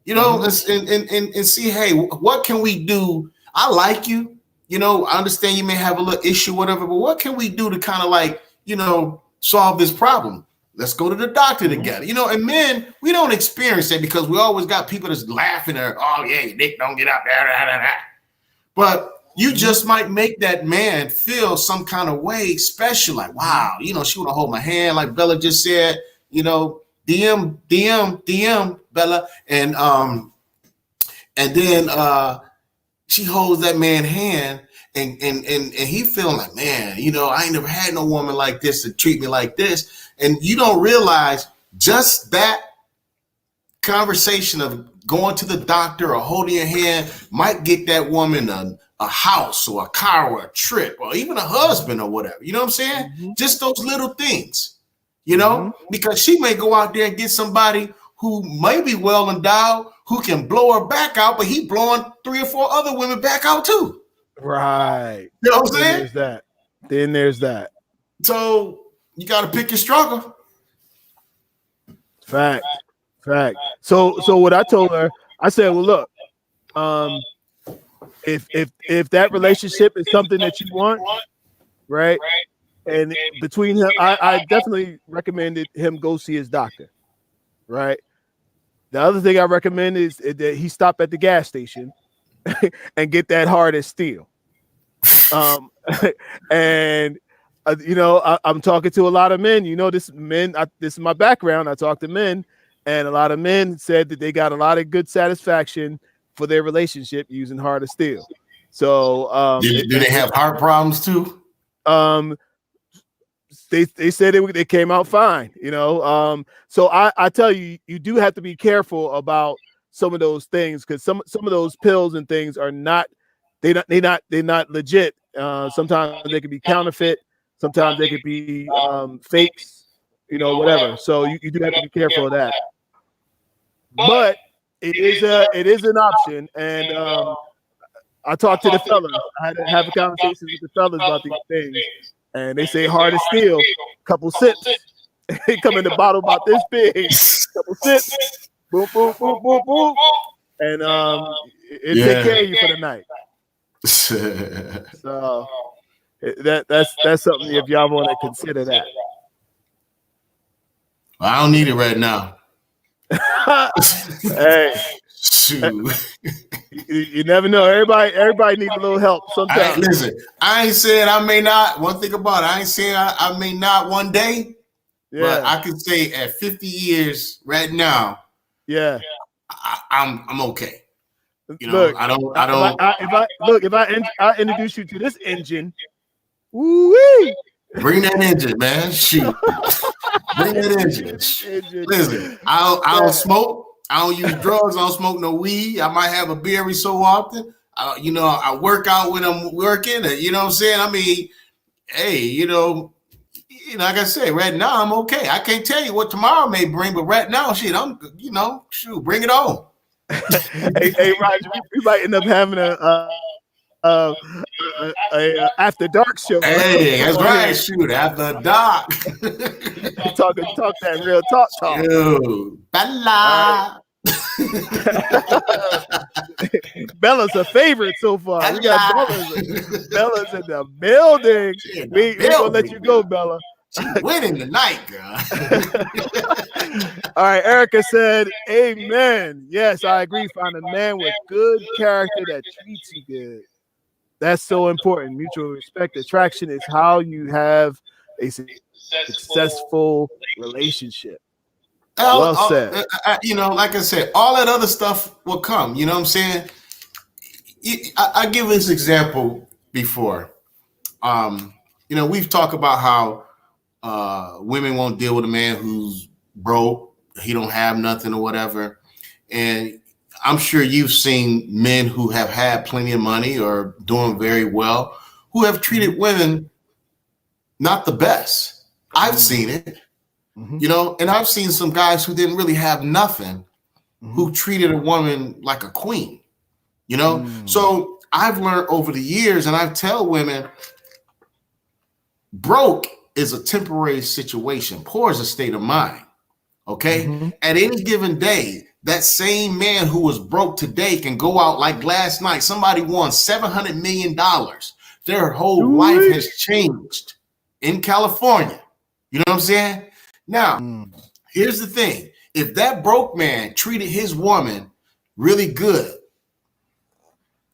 you know, and see, hey, what can we do? I like you, you know, I understand you may have a little issue, whatever, but what can we do to kind of like, you know, solve this problem? Let's go to the doctor together, you know. And men, we don't experience that because we always got people that's laughing at, oh yeah, your dick don't get up there, but you just might make that man feel some kind of way special, like, wow, you know, she want to hold my hand, like Bella just said, you know, DM Bella, and then she holds that man's hand, and he feeling like, man, you know, I ain't never had no woman like this to treat me like this. And you don't realize just that conversation of going to the doctor or holding your hand might get that woman a house or a car or a trip or even a husband or whatever. You know what I'm saying? Just those little things, you know, because she may go out there and get somebody who may be well endowed, who can blow her back out, but he blowing 3 or 4 other women back out too. Right. You know what I'm saying? There's that. So you got to pick your struggle. Fact. So what I told her, I said, well, look, if that relationship is something that you want, right? And between him, I definitely recommended him go see his doctor, right? The other thing I recommend is that he stop at the gas station and get that hard as steel. And you know, I'm talking to a lot of men. You know, this is my background. I talk to men, and a lot of men said that they got a lot of good satisfaction for their relationship using hard as steel. So, do they have heart problems too? They said they came out fine, you know. So I tell you, you do have to be careful about some of those things, because some of those pills and things are not legit. Sometimes they can be counterfeit. Sometimes they could be fakes, you know, whatever. So you do have to be careful of that. But it is an option, and I talked to the fellas. I had to have a conversation with the fellas about these things, and they say hard as steel. Couple sips, they come in the bottle about this big. Couple sips, boom, boom, boom, boom, boom, and it take care of you for the night. So that's something if y'all want to consider that. I don't need it right now. Hey, shoot. You never know. Everybody needs a little help sometimes. Listen, I ain't saying I may not. One thing about it, I ain't saying I may not one day. Yeah. But I can say at 50 years right now, yeah, I'm okay. You know, look, I don't. If I introduce you to this engine, woo-wee. Bring that engine, man. Shoot. Bring that engine. Listen, I don't smoke. I don't use drugs. I don't smoke no weed. I might have a beer every so often. You know, I work out when I'm working. You know what I'm saying? I mean, hey, you know, like I said, right now I'm okay. I can't tell you what tomorrow may bring, but right now, shit, I'm, you know, shoot, bring it on. hey, Roger, we might end up having a after dark show. Hey, that's right. Shoot, after dark. talk that real talk. Ew, Bella. Bella's a favorite so far. Bella. We got Bella's in the building. We gonna let you go, Bella. She's winning tonight, girl. All right, Erica said, amen. Yes, I agree. Find a man with good character that treats you good. That's so important. Mutual respect. Attraction is how you have a successful relationship. Well said. You know, like I said, all that other stuff will come. You know what I'm saying? I give this example before. You know, we've talked about how women won't deal with a man who's broke, he don't have nothing or whatever. And I'm sure you've seen men who have had plenty of money or doing very well, who have treated women not the best. I've seen it, you know, and I've seen some guys who didn't really have nothing, who treated a woman like a queen, you know? So I've learned over the years, and I tell women, broke is a temporary situation. Poor is a state of mind. Okay. At any given day, that same man who was broke today can go out like last night. Somebody won $700 million. Their whole life has changed in California. You know what I'm saying? Now, here's the thing. If that broke man treated his woman really good,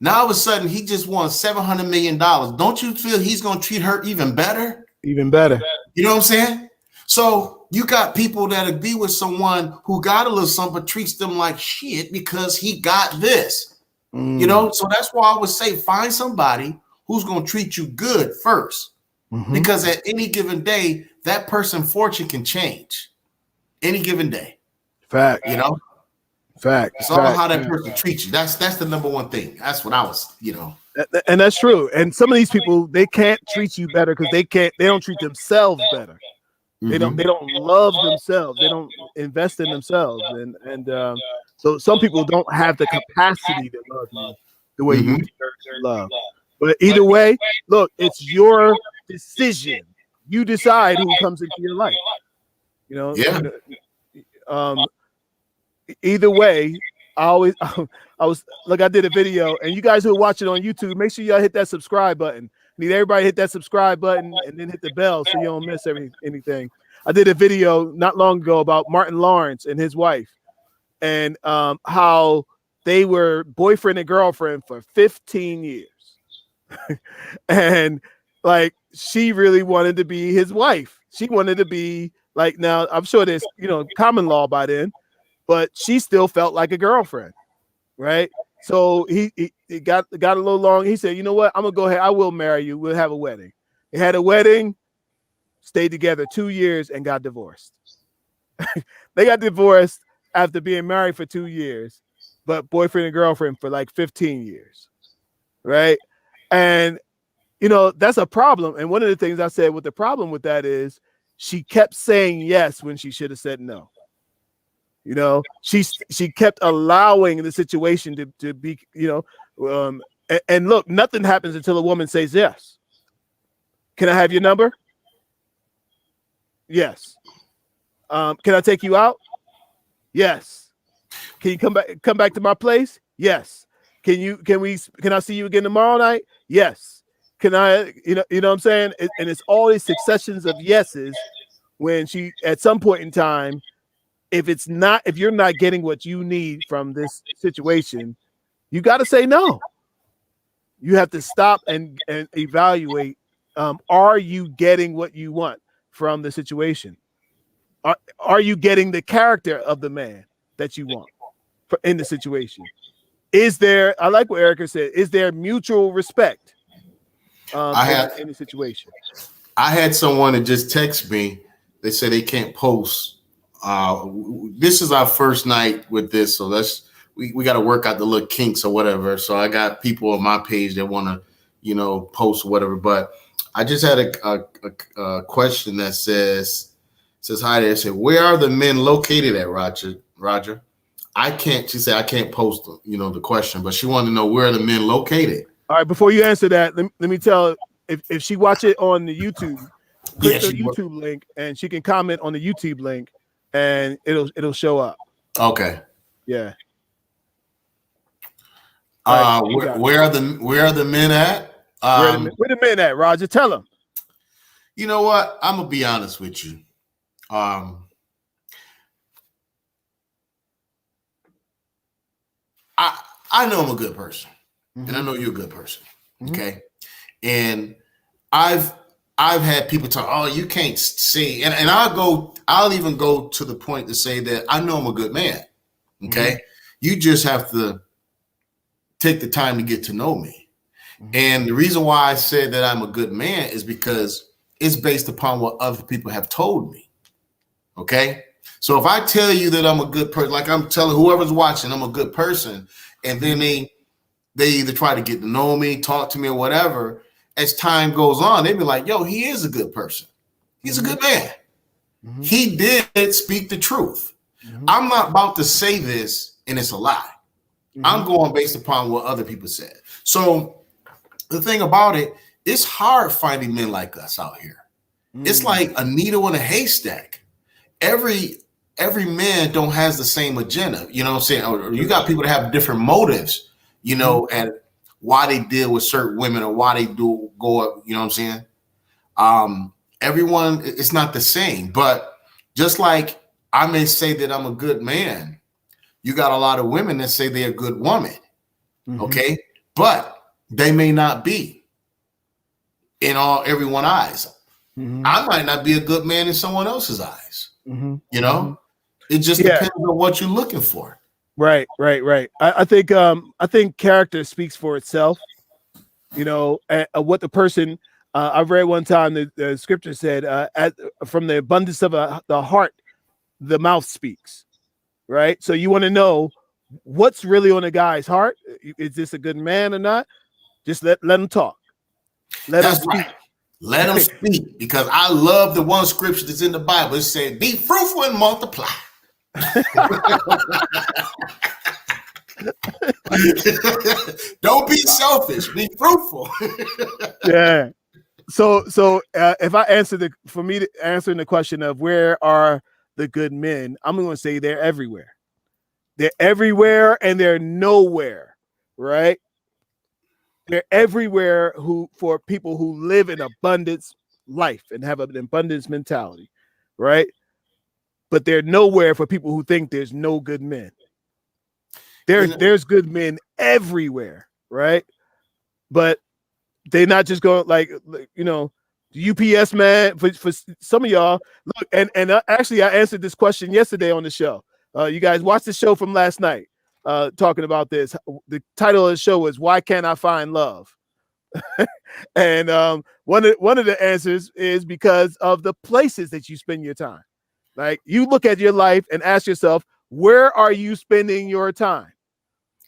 now all of a sudden he just won $700 million. Don't you feel he's going to treat her even better? Even better. You know what I'm saying? So you got people that'll be with someone who got a little something, but treats them like shit because he got this. You know, so that's why I would say find somebody who's going to treat you good first. Because at any given day, that person's fortune can change. Any given day. Fact. You know? Fact. It's all how that person treats you. That's the number one thing. That's what I was, you know. And that's true. And some of these people, they can't treat you better because they don't treat themselves better. They don't love themselves. They don't invest in themselves. And so some people don't have the capacity to love you the way you deserve love. But either way, look, it's your decision. You decide who comes into your life. You know, either way, I did a video, and you guys who are watching on YouTube, make sure y'all hit that subscribe button. Need everybody to hit that subscribe button and then hit the bell so you don't miss anything. I did a video not long ago about Martin Lawrence and his wife, and how they were boyfriend and girlfriend for 15 years. And like, she really wanted to be his wife. She wanted to be like, now I'm sure there's, you know, common law by then, but she still felt like a girlfriend, right? So he got a little long. He said, you know what? I'm gonna go ahead. I will marry you. We'll have a wedding. They had a wedding, stayed together 2 years, and got divorced. They got divorced after being married for 2 years, but boyfriend and girlfriend for like 15 years, right? And, you know, that's a problem. And one of the things I said with the problem with that is she kept saying yes when she should have said no. You know, she kept allowing the situation to be, you know, and look, nothing happens until a woman says yes. Can I have your number? Yes. Can I take you out? Yes. Can you come back to my place? Yes. Can I see you again tomorrow night? Yes. Can I, you know what I'm saying? And it's all these successions of yeses when she, at some point in time, if you're not getting what you need from this situation, you got to say no. You have to stop and evaluate. Are you getting what you want from the situation? Are you getting the character of the man that you want in the situation? Is there, I like what Erica said, is there mutual respect in the situation? I had someone that just text me. They said they can't post. This is our first night with this, so we got to work out the little kinks or whatever. So I got people on my page that want to, you know, post whatever. But I just had a question that says hi there. It said, where are the men located at, Roger? She said I can't post, you know, the question, but she wanted to know where are the men located. All right, before you answer that, let me tell, if she watch it on the YouTube, click the YouTube link, and she can comment on the YouTube link, and it'll show up. Okay. Yeah. Where are the men at? Where the men at, Roger? Tell them. You know what? I'm gonna be honest with you. I know I'm a good person, and I know you're a good person. Okay, and I've had people talk, oh, you can't see, and I'll even go to the point to say that I know I'm a good man. Okay, you just have to take the time to get to know me. And the reason why I said that I'm a good man is because it's based upon what other people have told me. Okay, so if I tell you that I'm a good person, like I'm telling whoever's watching, I'm a good person, and then they either try to get to know me, talk to me, or whatever, as time goes on, they be like, yo, he is a good person. He's a good man. He did speak the truth. I'm not about to say this and it's a lie. I'm going based upon what other people said. So the thing about it, it's hard finding men like us out here. It's like a needle in a haystack. Every every man don't has the same agenda. You know what I'm saying? Or you got people that have different motives, you know, and why they deal with certain women or why they do go, you know what I'm saying? Everyone, it's not the same. But just like I may say that I'm a good man, you got a lot of women that say they're a good woman. Okay. But they may not be in everyone's eyes. I might not be a good man in someone else's eyes. You know, it just depends on what you're looking for. Right. I think character speaks for itself. You know, what the person. I've read one time the scripture said, "From the abundance of the heart, the mouth speaks." Right. So you want to know what's really on a guy's heart. Is this a good man or not? Just let him talk. Let him speak. Right. Let him speak, because I love the one scripture that's in the Bible. It said, "Be fruitful and multiply." Don't be selfish. Be fruitful. Yeah. So if I answer answering the question of where are the good men, I'm going to say they're everywhere. They're everywhere and they're nowhere, right? They're everywhere for people who live in abundance life and have an abundance mentality, right? But they're nowhere for people who think there's no good men. There's good men everywhere, right? But they're not just going like, you know, the UPS man for some of y'all. Look, and actually, I answered this question yesterday on the show. You guys watched the show from last night, talking about this. The title of the show is "Why Can't I Find Love?" And one of the answers is because of the places that you spend your time. Like, you look at your life and ask yourself, where are you spending your time?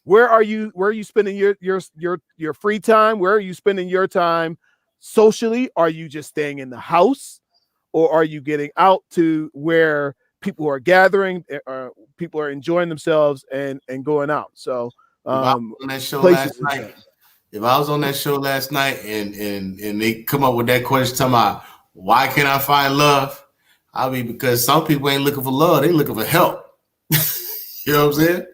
Where are you spending your free time? Where are you spending your time socially? Are you just staying in the house, or are you getting out to where people are gathering, people are enjoying themselves and going out? So if I was on that show last night and they come up with that question talking about why can't I find love? I mean, because some people ain't looking for love, they looking for help. You know what I'm saying?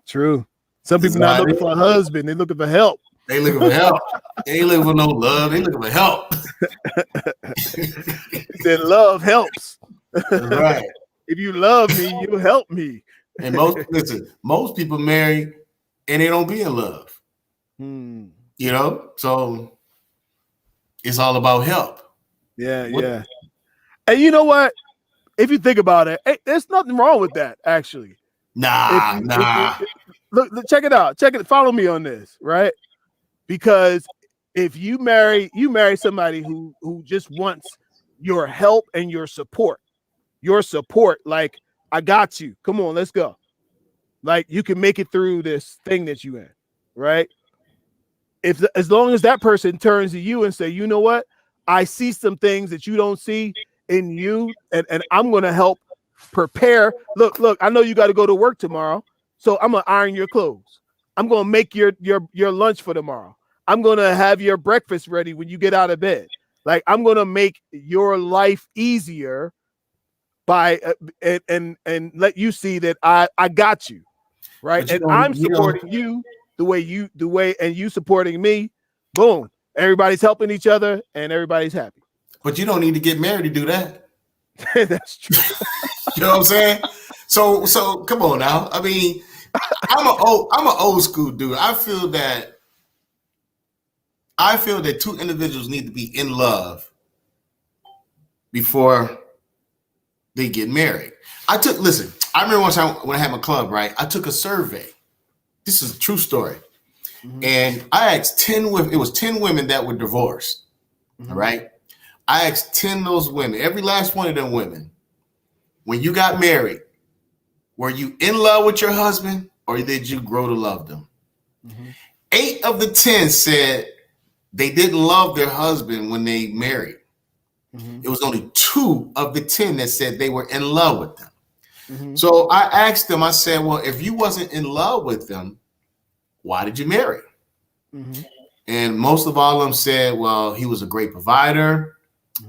True. Some people not looking for a husband, they looking for help. They looking for help. They ain't looking for no love, they looking for help. Said love helps. That's right. If you love me, you help me. And most people marry and they don't be in love. You know, so it's all about help. Yeah. And you know what? If you think about it, there's nothing wrong with that, actually. Nah. Look, check it out. Follow me on this, right? Because if you marry somebody who just wants your help and your support, like, I got you. Come on, let's go. Like, you can make it through this thing that you in, right? As long as that person turns to you and say, you know what? I see some things that you don't see in you, and I'm going to help prepare. Look, I know you got to go to work tomorrow, so I'm going to iron your clothes. I'm going to make your lunch for tomorrow. I'm going to have your breakfast ready when you get out of bed. Like, I'm going to make your life easier by and let you see that I got you, right? And I'm supporting you the way and you supporting me. Boom. Everybody's helping each other and everybody's happy. But you don't need to get married to do that. That's true. You know what I'm saying? So come on now. I mean, I'm an old school dude. I feel that two individuals need to be in love before they get married. I remember one time when I had my club, right? I took a survey. This is a true story. And I asked 10 women, it was 10 women that were divorced. All right. I asked 10 of those women, every last one of them women, when you got married, were you in love with your husband or did you grow to love them? 8 of the 10 said they didn't love their husband when they married. It was only 2 of the 10 that said they were in love with them. So I asked them, I said, well, if you wasn't in love with them, why did you marry? And most of all of them said, well, he was a great provider. He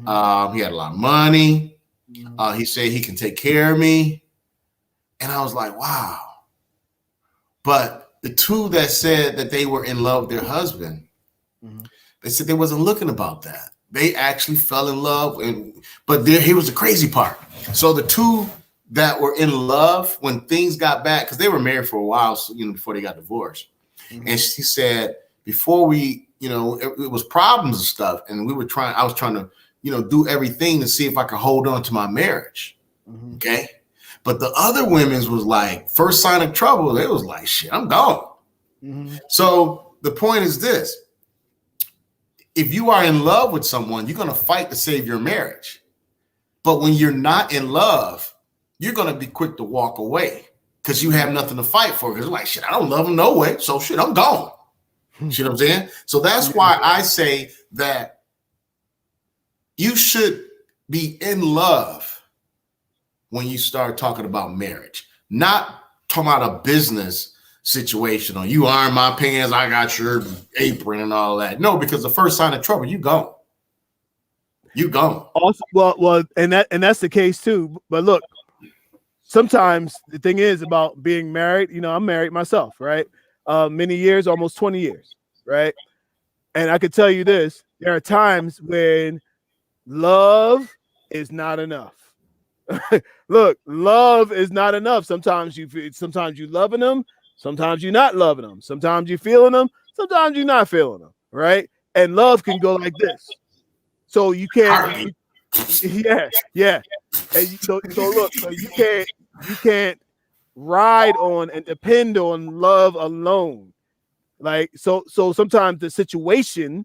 had a lot of money. He said he can take care of me. And I was like, wow. But the two that said that they were in love with their husband, they said they wasn't looking about that. They actually fell in love. But here was the crazy part. So the two that were in love, when things got bad, because they were married for a while, so, before they got divorced. And she said, before we, it was problems and stuff. And I was trying to, do everything to see if I could hold on to my marriage. Okay. But the other women's was like, first sign of trouble, it was like, shit, I'm gone. So the point is this. If you are in love with someone, you're going to fight to save your marriage. But when you're not in love, you're going to be quick to walk away because you have nothing to fight for. Because like, shit, I don't love him no way. So shit, I'm gone. See what I'm saying? So that's why I say that you should be in love when you start talking about marriage, not talking about a business situation or you iron my pants, I got your apron and all that. No, because the first sign of trouble, you gone. You gone. Also, well, and that's the case too. But look, sometimes the thing is about being married. I'm married myself, right? Many years, almost 20 years, right? And I could tell you this: there are times when love is not enough. Look, love is not enough. Sometimes you loving them, sometimes you're not loving them, sometimes you're feeling them, sometimes you're not feeling them, right? And love can go like this. So you can't, yeah. And so look, so you can't ride on and depend on love alone. Like so sometimes the situation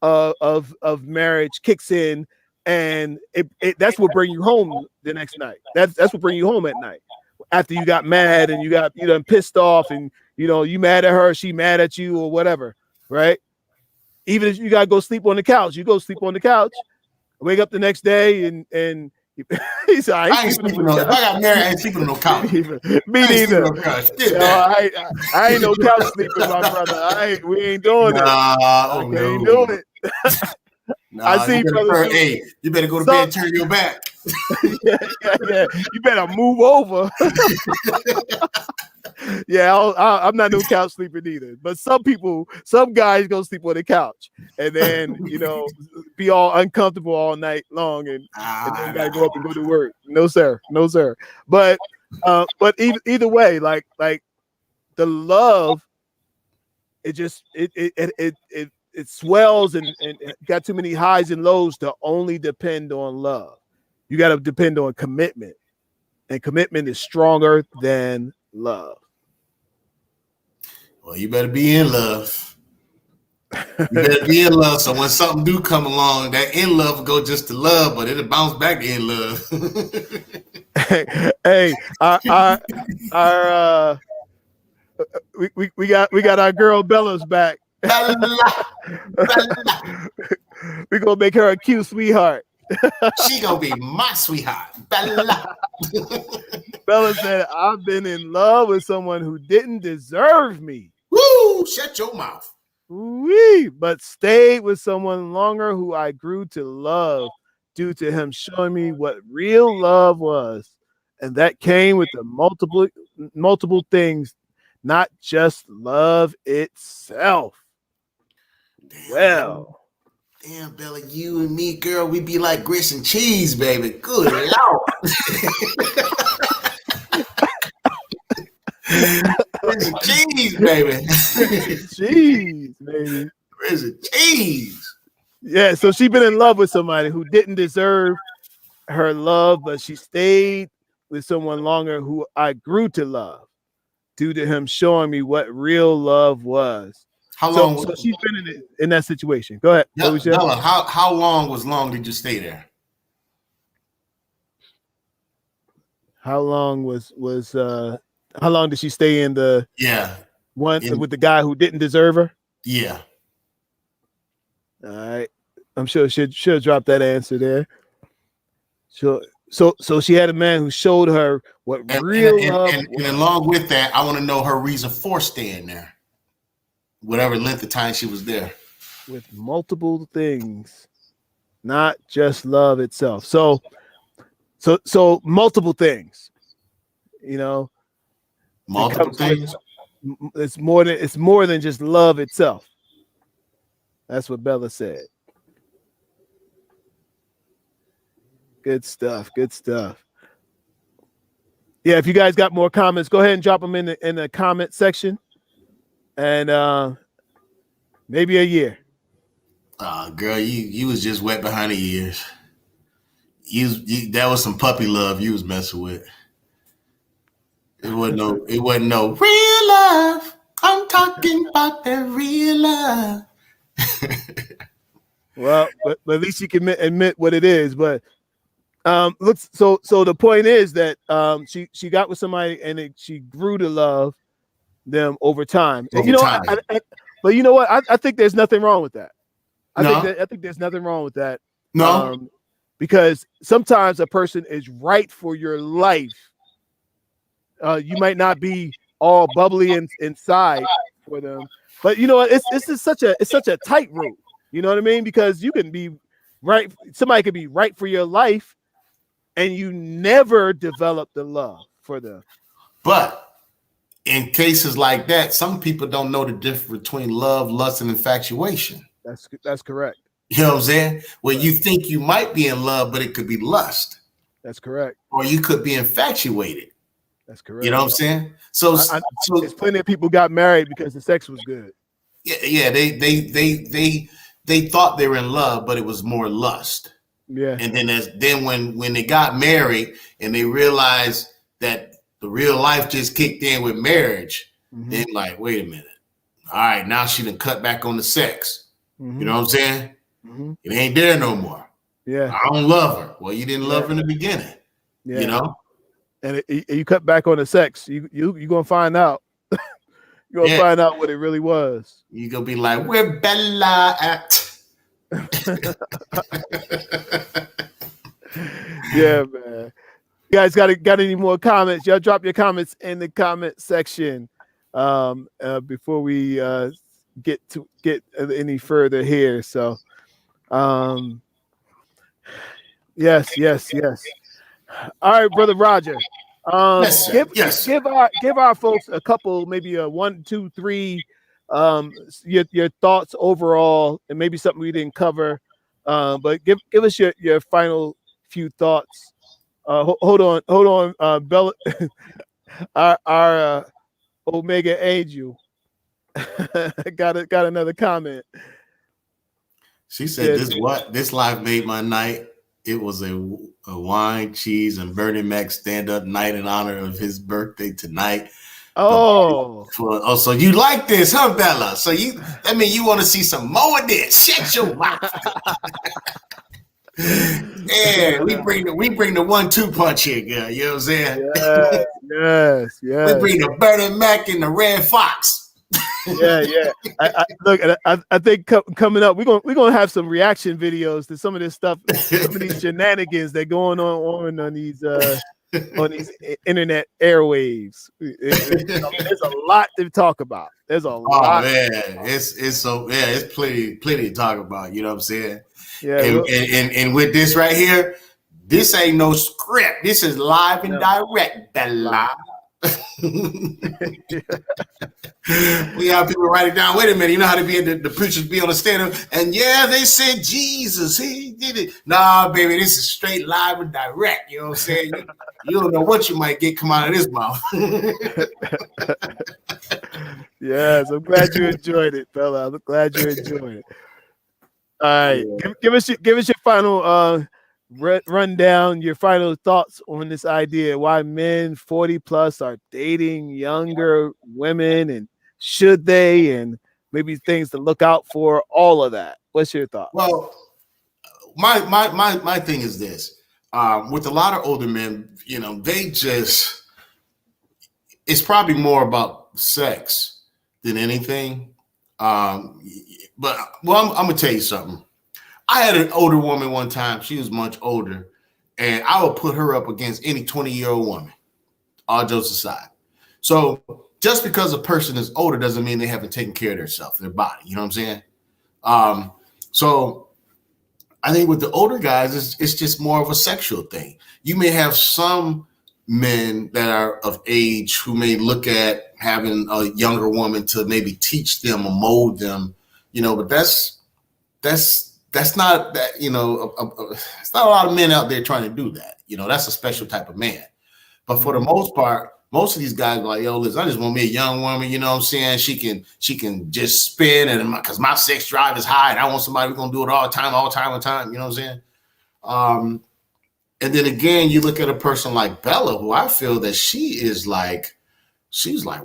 of marriage kicks in. And that's what bring you home the next night. That's what bring you home at night. After you got mad and you got pissed off and you mad at her, she mad at you or whatever, right? Even if you gotta go sleep on the couch, you go sleep on the couch, wake up the next day and he's like, I ain't sleeping on. If I got married, I ain't sleeping on no couch. Me neither. I ain't no couch sleeping, my brother. We ain't doing it. I ain't doing it. I see, brother. Hey, you better go to bed and turn your back. Yeah. You better move over. I'm not no couch sleeping either. But some guys go sleep on the couch and then be all uncomfortable all night long and then gotta go up and go to work. No sir. But either way, like the love, it swells and got too many highs and lows to only depend on love. You got to depend on commitment, and commitment is stronger than love. Well, you better be in love. You better be in love. So when something do come along, that in love will go just to love, but it'll bounce back to in love. Hey, we got our girl Bella's back. We're gonna make her a cute sweetheart. She gonna be my sweetheart. Bella. Bella said, I've been in love with someone who didn't deserve me. Woo! Shut your mouth. Wee, but stayed with someone longer who I grew to love due to him showing me what real love was. And that came with the multiple things, not just love itself. Damn, Bella, you and me, girl, we be like grits and cheese, baby. Good Lord. Grits and cheese, baby. Cheese, baby. Grits and cheese. Yeah, so she been in love with somebody who didn't deserve her love, but she stayed with someone longer who I grew to love due to him showing me what real love was. How long? So she's been in that situation. Go ahead. Bella, how long did you stay there? How long how long did she stay in the with the guy who didn't deserve her? Yeah. All right. I'm sure she'll drop that answer there. So she had a man who showed her what real love was. And along with that, I want to know her reason for staying there. Whatever length of time she was there. With multiple things, not just love itself. So multiple things. You know, it Multiple comes with things. it's more than just love itself. That's what Bella said. Good stuff. Good stuff. Yeah, if you guys got more comments, go ahead and drop them in the comment section. And maybe a year. Girl, you was just wet behind the ears. You that was some puppy love you was messing with. It wasn't no real love. I'm talking about the real love. Well, but at least you can admit what it is. But looks so the point is that she got with somebody and she grew to love them over time. Over time. But you know what? I think there's nothing wrong with that. I think there's nothing wrong with that. No. Because sometimes a person is right for your life. You might not be all bubbly inside for them, but you know what? It's such a tightrope. You know what I mean? Because you can be right. Somebody could be right for your life, and you never develop the love for them. But in cases like that, some people don't know the difference between love, lust, and infatuation. That's correct. You know what I'm saying? Well, you think you might be in love, but it could be lust. That's correct. Or you could be infatuated. That's correct. You know what I'm saying? So there's plenty of people got married because the sex was good. Yeah. They thought they were in love, but it was more lust. Yeah. And then when they got married and they realized that the real life just kicked in with marriage, they're like, wait a minute. All right, now she done cut back on the sex. You know what I'm saying? It ain't there no more. Yeah. I don't love her. Well, you didn't love her in the beginning. Yeah. You know? And you cut back on the sex, you gonna find out. You're gonna find out what it really was. You're gonna be like, where Bella at? Yeah, man. You guys got any more comments? Y'all drop your comments in the comment section before we get any further here. So yes. All right, Brother Roger. Give our folks a couple, maybe a 1, 2, 3, your thoughts overall, and maybe something we didn't cover. But give us your final few thoughts. Hold on, Bella, our Omega Angel got another comment. She said, this life made my night. It was a wine, cheese, and Bernie Mac stand-up night in honor of his birthday tonight. Oh, so you like this, huh, Bella? So that means you want to see some more of this. Shut your mouth. Yeah, we bring the 1-2 punch here, girl. You know what I'm saying? Yes. We bring the Bernie Mac and the Red Fox. Yeah. I think coming up, we're gonna have some reaction videos to some of this stuff, some of these shenanigans that going on these internet airwaves. There's a lot to talk about. There's a lot. Oh man, it's plenty to talk about. You know what I'm saying? Yeah. And with this right here, this ain't no script. This is live and direct. Bella. We have people write it down. Wait a minute, you know how to be the preachers be on the stand up, and they said Jesus, he did it. Nah, baby, this is straight live and direct. You know what I'm saying? You don't know what you might get come out of this mouth. Yes, I'm glad you enjoyed it, fella. I'm glad you enjoyed it. All right, give us your final rundown, your final thoughts on this idea, why men 40 plus are dating younger women, and should they, and maybe things to look out for, all of that. What's your thought? Well, my thing is this, with a lot of older men, they just, it's probably more about sex than anything. I'm gonna tell you something. I had an older woman one time. She was much older, and I would put her up against any 20-year-old woman, all jokes aside. So just because a person is older doesn't mean they haven't taken care of themselves, their body. You know what I'm saying? So I think with the older guys, it's just more of a sexual thing. You may have some men that are of age who may look at having a younger woman to maybe teach them or mold them, but that's not that, it's not a lot of men out there trying to do that. That's a special type of man. But for the most part, most of these guys are like, yo, listen, I just want me a young woman, you know what I'm saying? She can just spin, and because my sex drive is high, and I want somebody who's gonna do it all the time, you know what I'm saying? And then again, you look at a person like Bella, who I feel that she's like,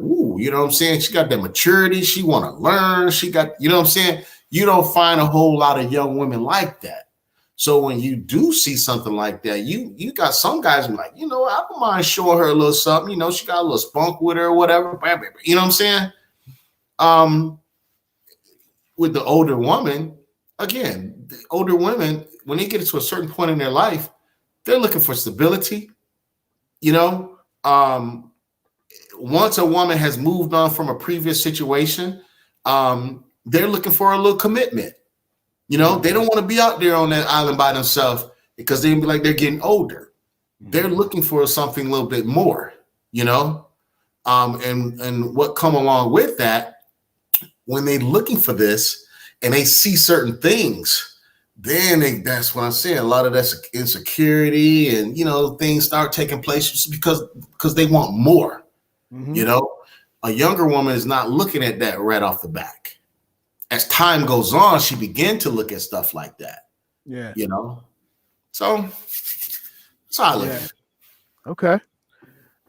ooh, you know what I'm saying? She got that maturity, she wanna learn, she got, you know what I'm saying? You don't find a whole lot of young women like that. So when you do see something like that, you got some guys like, I don't mind showing her a little something. She got a little spunk with her or whatever. You know what I'm saying? With the older woman, again, the older women, when they get to a certain point in their life, they're looking for stability. Once a woman has moved on from a previous situation, they're looking for a little commitment. They don't want to be out there on that island by themselves because they be like they're getting older. They're looking for something a little bit more, and what come along with that, when they're looking for this and they see certain things, then that's what I'm saying. A lot of that's insecurity and things start taking place just because they want more. A younger woman is not looking at that right off the back. As time goes on, she began to look at stuff like that. Yeah. So that's how I look at it. Okay.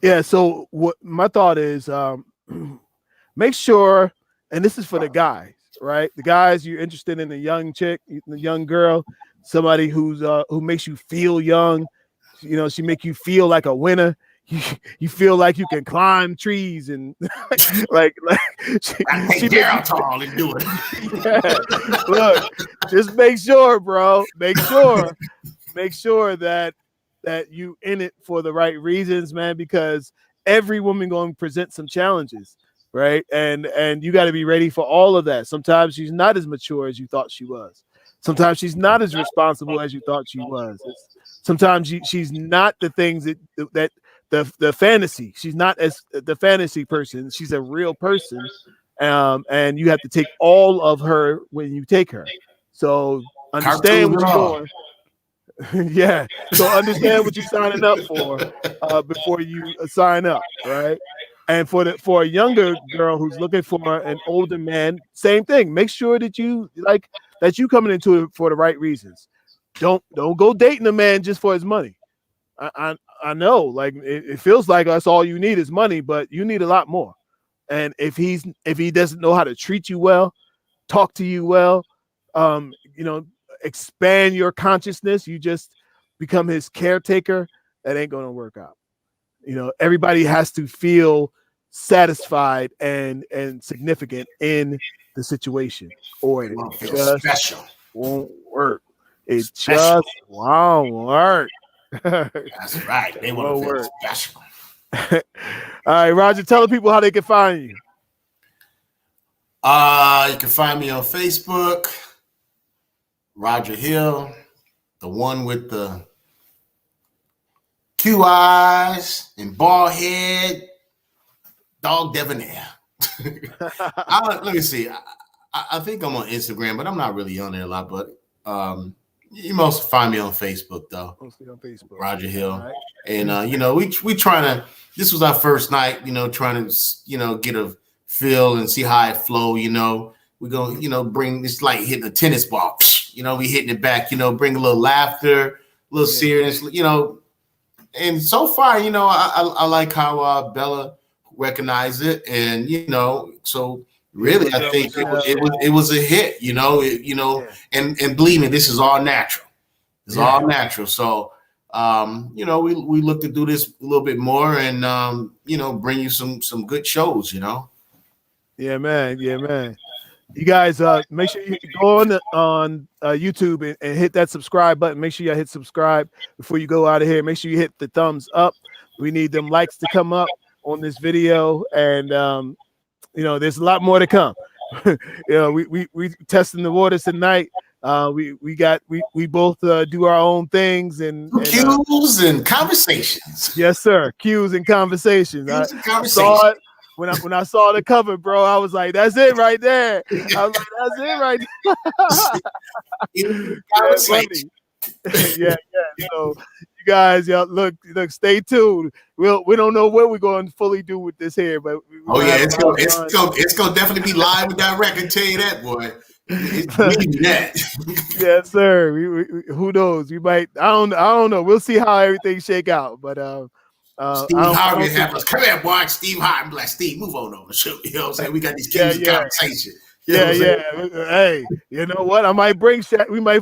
Yeah. So what my thought is, make sure, and this is for the guys, right? The guys, you're interested in a young chick, the young girl, somebody who makes you feel young. She make you feel like a winner. You feel like you can climb trees and like she tall and do it. Yeah. Look, just make sure, bro. Make sure that you in it for the right reasons, man. Because every woman going to present some challenges, right? And you got to be ready for all of that. Sometimes she's not as mature as you thought she was. Sometimes she's not as responsible as you thought she was. Sometimes she's not the things that the fantasy. She's not as the fantasy person. She's a real person, and you have to take all of her when you take her. So understand what you're doing. Yeah. So understand what you're signing up for before you sign up, right? And for a younger girl who's looking for an older man, same thing. Make sure that you coming into it for the right reasons. Don't go dating a man just for his money. I know, like it feels like that's all you need is money, but you need a lot more. And if he doesn't know how to treat you well, talk to you well, expand your consciousness, you just become his caretaker, that ain't going to work out. Everybody has to feel satisfied and significant in the situation, or it just special. Won't work. It special. Just won't work. That's right. They want to feel special. All right, Roger, tell the people how they can find you. You can find me on Facebook, Roger Hill, the one with the Q eyes and bald head, dog debonair. Let me see. I think I'm on Instagram, but I'm not really on there a lot. But you mostly find me on Facebook, though. Mostly on Facebook. Roger Hill. Right. And, we trying to, this was our first night, trying to, get a feel and see how it flow, We're going to, bring this like hitting a tennis ball. We hitting it back, bring a little laughter, a little serious, And so far, I like how Bella recognized it. And, so really, I think it was a hit, and believe me, this is all natural. It's all natural. So, we look to do this a little bit more and, bring you some good shows, Yeah, man. Yeah, man. You guys, make sure you go on YouTube and hit that subscribe button. Make sure you hit subscribe before you go out of here. Make sure you hit the thumbs up. We need them likes to come up on this video, and there's a lot more to come. We testing the waters tonight. We both do our own things and cues and conversations. Yes, sir. Cues and conversations. Cues and I conversations. saw it when I saw the cover, bro. I was like, "That's it right there." I was like, "That's it right there." Yeah, buddy. Yeah. So you guys, y'all look, stay tuned. We don't know what we're going to fully do with this here, but it's gonna definitely be live and direct. I can tell you that, boy. It's that. Yes, sir. Who knows? We might. I don't know. We'll see how everything shake out. But Steve Harvey have us come here, boy. Steve Harvey, be like, Steve, move on over. Shoot, you know what I'm saying? We got these cues of conversation. You know Hey, you know what? I might bring Shaq. We might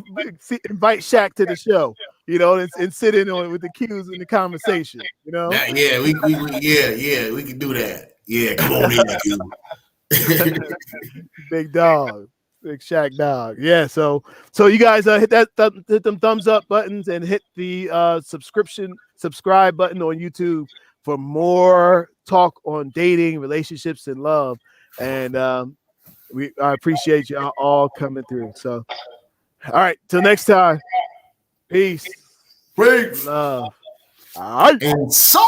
invite Shaq to the show. You know, and sit in on it with the cues and the conversation. You know. We can do that. Yeah, come on in, Big dog. Big Shaq dog. Yeah. So you guys hit them thumbs up buttons and hit the subscribe button on YouTube for more talk on dating, relationships, and love. And I appreciate y'all all coming through. So, all right. Till next time. Peace. Peace. Love. All right. And so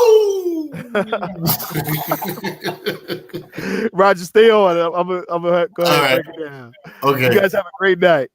Roger, stay on. I'm gonna go ahead and break it down. Okay. You guys have a great night.